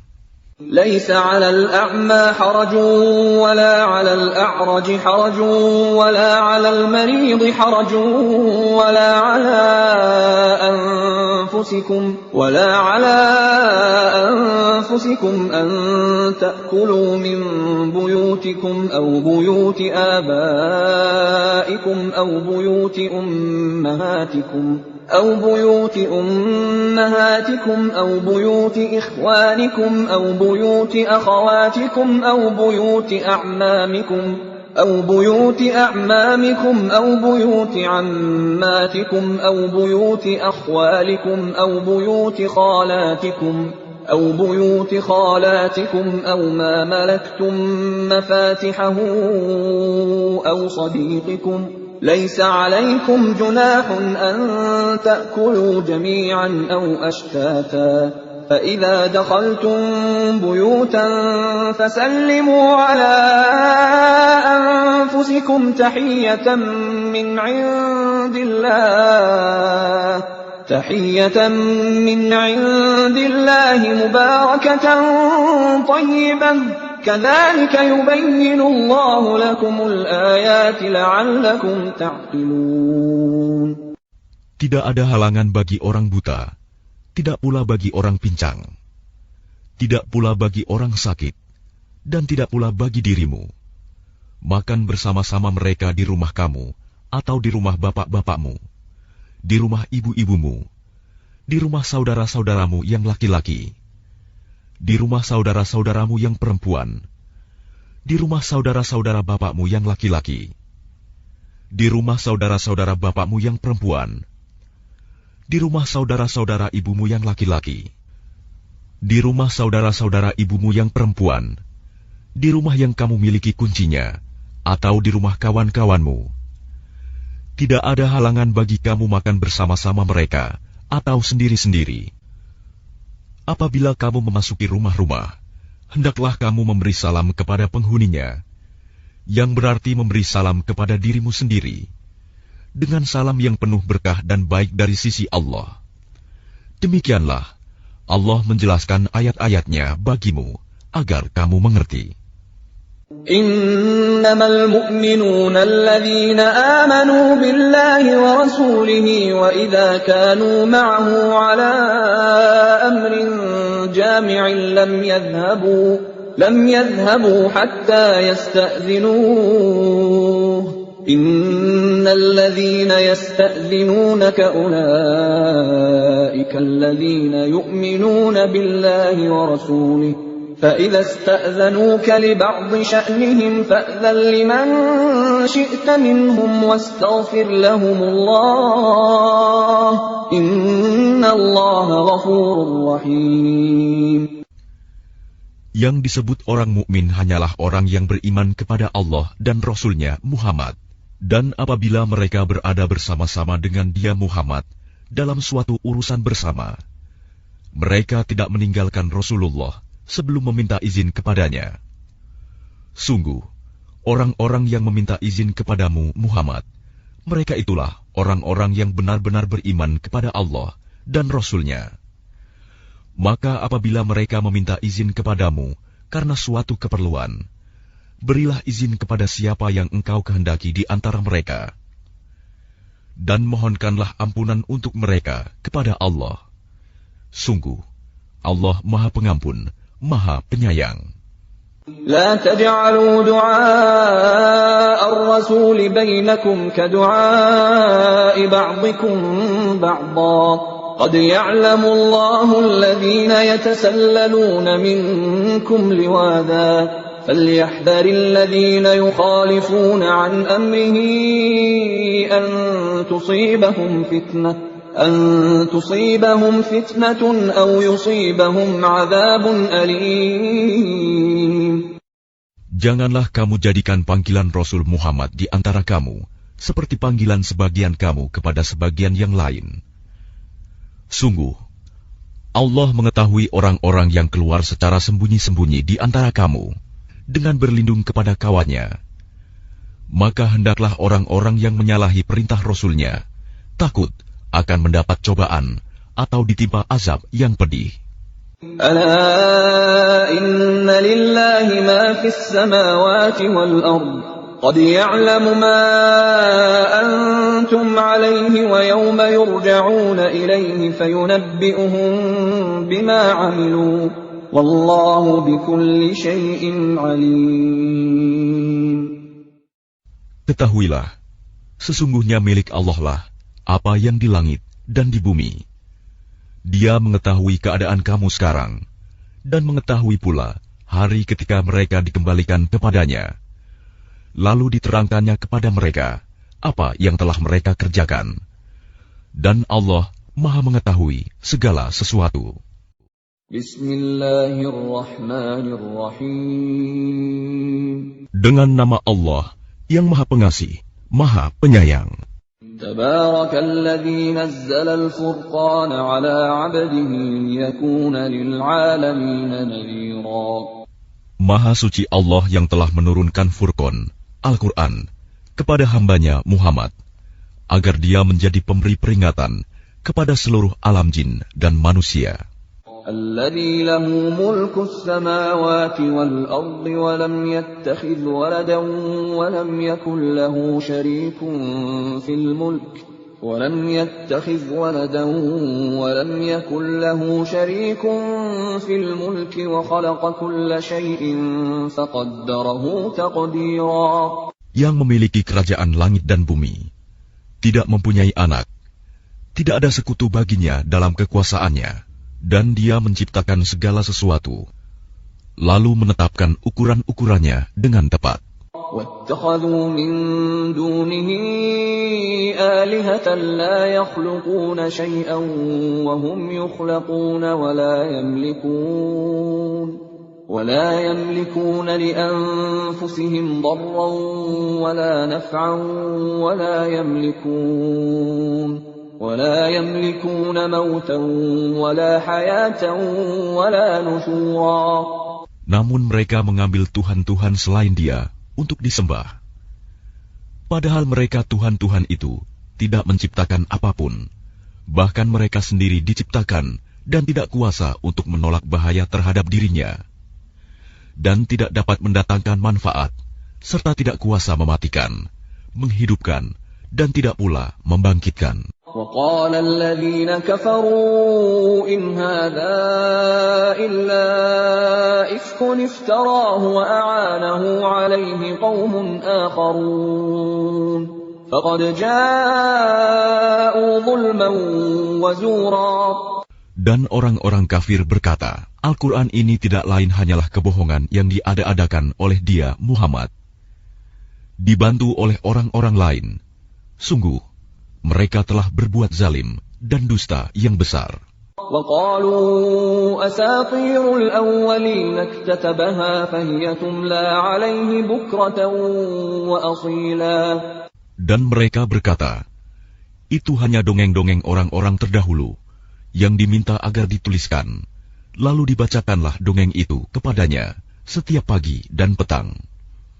ليس على الأعمى حرج ولا على الأعرج حرج ولا على المريض حرج ولا على أنفسكم أن تأكلوا من بيوتكم أو بيوت آبائكم أو بيوت أمهاتكم أو بيوت إخوانكم أو بيوت أخواتكم أو بيوت أعمامكم أو بيوت عماتكم أو بيوت أخوالكم أو بيوت خالاتكم أو ما ملكتم مفاتحه أو صديقكم ليس عليكم جناح أن تأكلوا جميعا أو أشتاتا فإذا دخلتم بيوتا فسلموا على أنفسكم تحية من عند الله مباركة طيبة كذلك يبين الله لكم الآيات لعلكم تعقلون. Tidak ada halangan bagi orang buta, tidak pula bagi orang pincang, tidak pula bagi orang sakit, dan tidak pula bagi dirimu. Makan bersama-sama mereka di rumah kamu, atau di rumah bapak-bapakmu, di rumah ibu-ibumu, di rumah saudara-saudaramu yang laki-laki, di rumah saudara-saudaramu yang perempuan, di rumah saudara-saudara bapakmu yang laki-laki, di rumah saudara-saudara bapakmu yang perempuan, di rumah saudara-saudara ibumu yang laki-laki, di rumah saudara-saudara ibumu yang perempuan, di rumah yang kamu miliki kuncinya, atau di rumah kawan-kawanmu. Tidak ada halangan bagi kamu makan bersama-sama mereka, atau sendiri-sendiri. Apabila kamu memasuki rumah-rumah, hendaklah kamu memberi salam kepada penghuninya, yang berarti memberi salam kepada dirimu sendiri, dengan salam yang penuh berkah dan baik dari sisi Allah. Demikianlah Allah menjelaskan ayat-ayatnya bagimu, agar kamu mengerti. Innamal mu'minuna alladhina amanu billahi wa rasulihi wa idha kanu ma'ahu ala amrin jami'in lam yadhhabu hatta yasta'dhinuhu. Innal ladhina yasta'dhinunaka ulaika alladhina yu'minuna billahi wa rasulihi فإذا استأذنوك لبعض شأنهم فأذن لمن شئت منهم واستغفر لهم الله إن الله غفور رحيم. Yang disebut orang mukmin hanyalah orang yang beriman kepada Allah dan Rasul-Nya Muhammad. Dan apabila mereka berada bersama-sama dengan dia Muhammad dalam suatu urusan bersama, mereka tidak meninggalkan Rasulullah sebelum meminta izin kepadanya. Sungguh, orang-orang yang meminta izin kepadamu, Muhammad, mereka itulah orang-orang yang benar-benar beriman kepada Allah dan Rasul-Nya. Maka apabila mereka meminta izin kepadamu karena suatu keperluan, berilah izin kepada siapa yang engkau kehendaki di antara mereka. Dan mohonkanlah ampunan untuk mereka kepada Allah. Sungguh, Allah Maha Pengampun, Maha Penyayang. لا تجعلوا دعاء الرسول بينكم كدعاء بعضكم بعضا قد يعلم الله الذين يتسللون منكم لواذا فليحذر الذين يخالفون عن أمره أن تصيبهم فتنة أو يصيبهم عذاب أليم. Janganlah kamu jadikan panggilan Rasul Muhammad di antara kamu seperti panggilan sebagian kamu kepada sebagian yang lain. Sungguh, Allah mengetahui orang-orang yang keluar secara sembunyi-sembunyi di antara kamu dengan berlindung kepada kawannya. Maka hendaklah orang-orang yang menyalahi perintah Rasul-Nya takut akan mendapat cobaan atau ditimpa azab yang pedih. ألا إن لله ما في السماوات والأرض قد يعلم ما أنتم عليه ويوم يرجعون إليه فينبئهم بما عملوا والله بكل شيء عليم. Ketahuilah, sesungguhnya milik Allah lah apa yang di langit dan di bumi. Dia mengetahui keadaan kamu sekarang, dan mengetahui pula hari ketika mereka dikembalikan kepadanya. Lalu diterangkannya kepada mereka apa yang telah mereka kerjakan. Dan Allah Maha mengetahui segala sesuatu. Bismillahirrahmanirrahim. Dengan nama Allah yang Maha Pengasih, Maha Penyayang. Tabarakalladzi nazzala al-furqana 'ala 'abdihi liyakuna lil'alamin nadhira. Maha suci Allah yang telah menurunkan Furqan, Al-Quran, kepada hambanya Muhammad, agar dia menjadi pemberi peringatan kepada seluruh alam jin dan manusia. الذي له ملك السماوات والأرض ولم يتخذ ولدا ولم يكن له شريك في الملك وخلق كل شيء فقدره تقديرا. Yang memiliki kerajaan langit dan bumi, tidak mempunyai anak, tidak ada sekutu baginya dalam kekuasaannya, dan dia menciptakan segala sesuatu, lalu menetapkan ukuran-ukurannya dengan tepat. وَاتَّخَذُوا مِن دُونِهِ آلِهَةً لَّا يَخْلُقُونَ شَيْئًا وَهُمْ يُخْلَقُونَ وَلَا يَمْلِكُونَ لِأَنفُسِهِمْ ضَرًّا وَلَا نَفْعًا ولا يملكون موتا ولا حياة ولا نشورا. Namun mereka mengambil Tuhan-Tuhan selain Dia untuk disembah. Padahal mereka Tuhan-Tuhan itu tidak menciptakan apapun. Bahkan mereka sendiri diciptakan dan tidak kuasa untuk menolak bahaya terhadap dirinya. Dan tidak dapat mendatangkan manfaat, serta tidak kuasa mematikan, menghidupkan, dan tidak pula membangkitkan. وقال الذين كفروا إن هذا إلا إفك افتراه وأعانه عليه قوم آخرون فقد جاءوا ظلما وزورا. Dan orang-orang kafir berkata, Al-Quran ini tidak lain hanyalah kebohongan yang diada-adakan oleh dia, Muhammad, dibantu oleh orang-orang lain. Sungguh, mereka telah berbuat zalim dan dusta yang besar. وَقَالُوا أَسَاطِيرُ الْأَوَّلِينَ اكْتَتَبَهَا فَهِيَ تُمْلَى عَلَيْهِ بُكْرَةً وَأَصِيلًا. Dan mereka berkata, itu hanya dongeng-dongeng orang-orang terdahulu yang diminta agar dituliskan, lalu dibacakanlah dongeng itu kepadanya setiap pagi dan petang.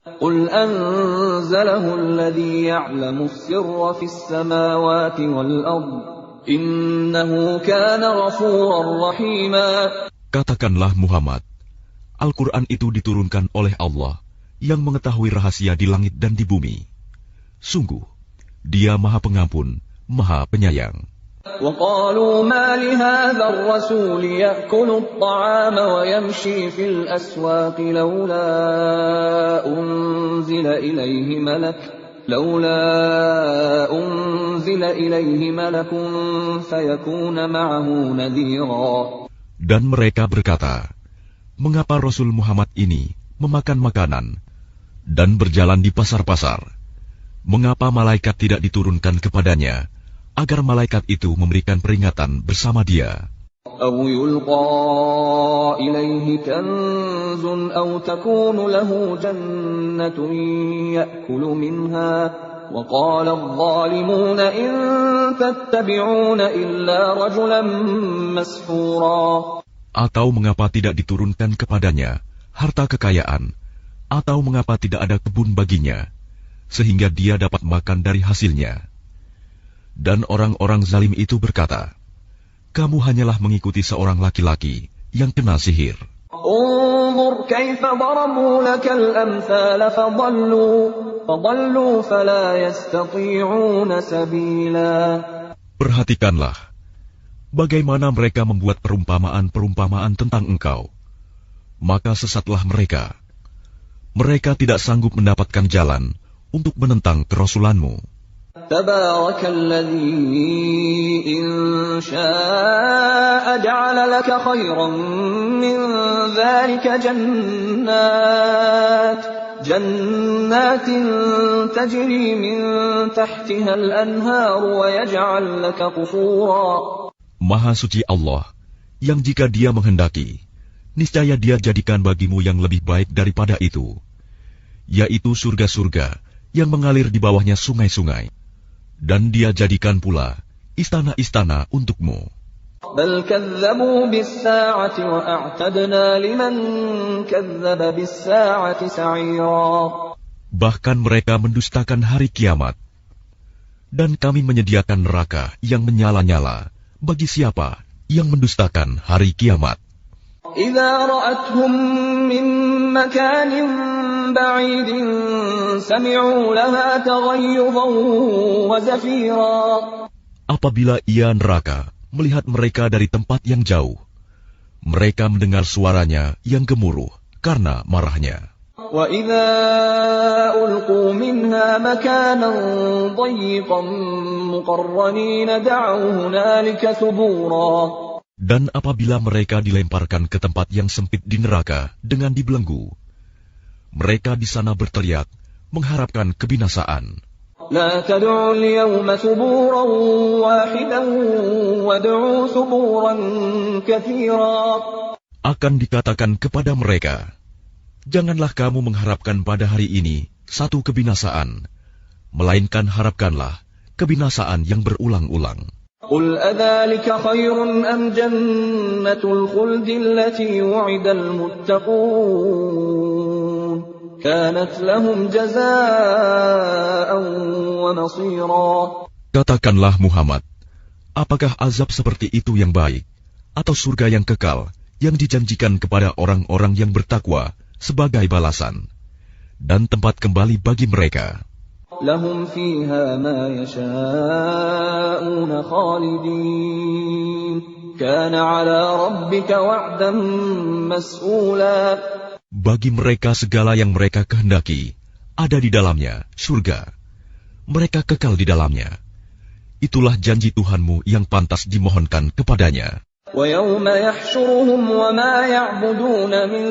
قُلْ أَنزَلَهُ الَّذِي يَعْلَمُ السِّرَّ فِي السَّمَاوَاتِ وَالْأَرْضِ إِنَّهُ كَانَ غَفُورًا رَّحِيمًا. Katakanlah Muhammad, Al-Quran itu diturunkan oleh Allah yang mengetahui rahasia di langit dan di bumi. Sungguh, Dia Maha Pengampun, Maha Penyayang. وقالوا ما لهذا الرسول يأكل الطعام ويمشي في الأسواق لولا أنزل إليه ملك فيكون معه نذيرا. Dan mereka berkata, mengapa Rasul Muhammad ini memakan makanan dan berjalan di pasar-pasar? Mengapa malaikat tidak diturunkan kepadanya, agar malaikat itu memberikan peringatan bersama dia? أو يلقى إليه كنز أو تكون له جنة يأكل منها وقال الظالمون إن تتبعون إلا رجلا مسحورا. Atau mengapa tidak diturunkan kepadanya harta kekayaan, atau mengapa tidak ada kebun baginya, sehingga dia dapat makan dari hasilnya. Dan orang-orang zalim itu berkata, kamu hanyalah mengikuti seorang laki-laki yang kena sihir. انظر كيف ضربوا لك الأمثال فضلوا فلا يستطيعون سبيلا. Perhatikanlah bagaimana mereka membuat perumpamaan-perumpamaan tentang engkau, maka sesatlah mereka. Mereka tidak sanggup mendapatkan jalan untuk menentang kerasulanmu. تبارك الذي إن شاء جعل لك خيرا من ذلك جنات تجري من تحتها الأنهار ويجعل لك قصورا. Maha suci Allah, yang jika Dia menghendaki, niscaya Dia jadikan bagimu yang lebih baik daripada itu, yaitu surga-surga yang mengalir di bawahnya sungai-sungai. Dan Dia jadikan pula istana-istana untukmu. بل كذبوا بالساعة وأعتدنا لمن كذب بالساعة سعيرا. Bahkan mereka mendustakan hari kiamat. Dan kami menyediakan neraka yang menyala-nyala bagi siapa yang mendustakan hari kiamat. إذا رأتهم من مكان بعيد سمعوا لها تغيظا وزفيرا. Apabila ia neraka melihat mereka dari tempat yang jauh, mereka mendengar suaranya yang gemuruh karena marahnya. وإذا ألقوا منها مكانا ضيقا مقرنين دعوا هنالك ثبورا. Dan apabila mereka dilemparkan ke tempat yang sempit di neraka dengan dibelenggu, mereka di sana berteriak mengharapkan kebinasaan. لا تدعوا اليوم ثبورا واحدا وادعوا ثبورا كثيرا. Akan dikatakan kepada mereka, janganlah kamu mengharapkan pada hari ini satu kebinasaan, melainkan harapkanlah kebinasaan yang berulang-ulang. قل أذلك خير أم جنة الخلد التي وعد المتقون كانت لهم جزاء ومصيرا. Katakanlah Muhammad, apakah azab seperti itu yang baik, atau surga yang kekal yang dijanjikan kepada orang-orang yang bertakwa sebagai balasan dan tempat kembali bagi mereka? لهم فيها ما يشاءون خالدين كان على ربك وعدا مسئولا. Bagi mereka segala yang mereka kehendaki ada di dalamnya surga. Mereka kekal di dalamnya. Itulah janji Tuhanmu yang pantas dimohonkan kepadanya. وَيَوْمَ يَحْشُرُهُمْ وَمَا يَعْبُدُونَ مِن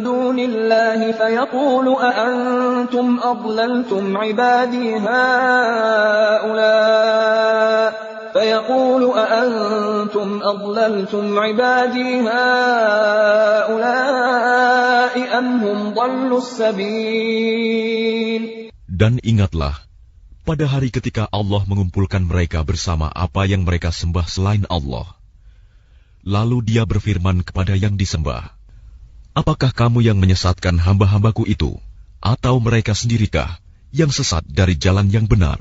دُونِ اللَّهِ فَيَقُولُ أَأَنْتُمْ أَضْلَلْتُمْ عِبَادِي هَؤُلَاءِ أَمْ هُمْ ضَلُّوا السَّبِيلَ. Dan ingatlah, pada hari ketika Allah mengumpulkan mereka bersama apa yang mereka sembah selain Allah. Lalu Dia berfirman kepada yang disembah, apakah kamu yang menyesatkan hamba-hambaku itu, atau mereka sendirikah yang sesat dari jalan yang benar?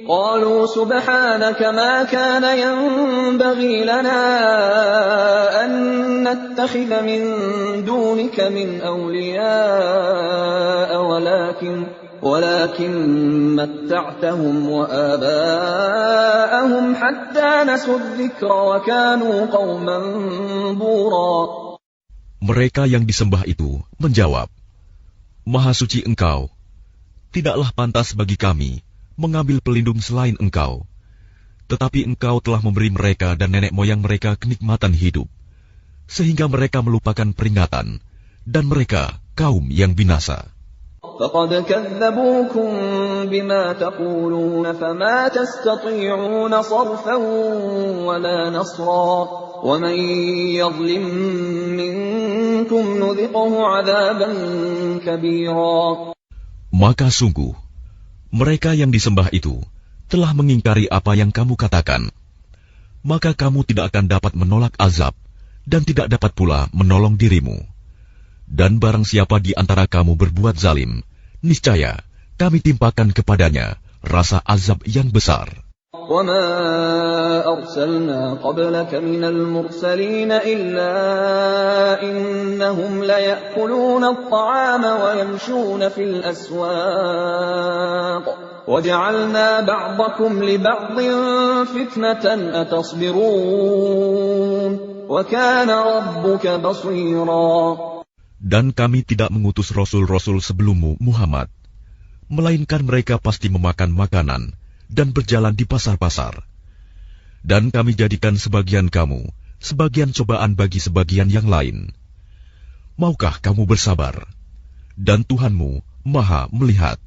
قالوا سبحانك ما كان ينبغي لنا أن نتخذ من دونك من أولياء ولكن متعتهم وآباءهم حتى نسوا الذكر وكانوا قوما بورا. Mereka yang disembah itu menjawab, Maha suci Engkau, tidaklah pantas bagi kami mengambil pelindung selain Engkau, tetapi Engkau telah memberi mereka dan nenek moyang mereka kenikmatan hidup, sehingga mereka melupakan peringatan, dan mereka kaum yang binasa. فَقَدْ كَذَّبُوكُمْ بِمَا تَقُولُونَ فَمَا تَسْتَطِيعُونَ صَرْفًا وَلَا نَصْرًا وَمَنْ يَظْلِمْ مِنْكُمْ نُذِقْهُ عَذَابًا كَبِيرًا. Maka sungguh, mereka yang disembah itu telah mengingkari apa yang kamu katakan. Maka kamu tidak akan dapat menolak azab dan tidak dapat pula menolong dirimu. Dan barang siapa di antara kamu berbuat zalim, niscaya kami timpakan kepadanya rasa azab yang besar. وَمَا أَرْسَلْنَا قَبْلَكَ مِنَ الْمُرْسَلِينَ إِلَّا إِنَّهُمْ لَيَأْكُلُونَ الطَّعَامَ وَيَمْشُونَ فِي الْأَسْوَاقِ وَجَعَلْنَا بَعْضَكُمْ لِبَعْضٍ فِتْنَةً أَتَصْبِرُونَ وَكَانَ رَبُّكَ بَصِيرًا. Dan kami tidak mengutus rasul-rasul sebelummu, Muhammad, melainkan mereka pasti memakan makanan dan berjalan di pasar-pasar. Dan kami jadikan sebagian kamu sebagian cobaan bagi sebagian yang lain. Maukah kamu bersabar? Dan Tuhanmu Maha melihat.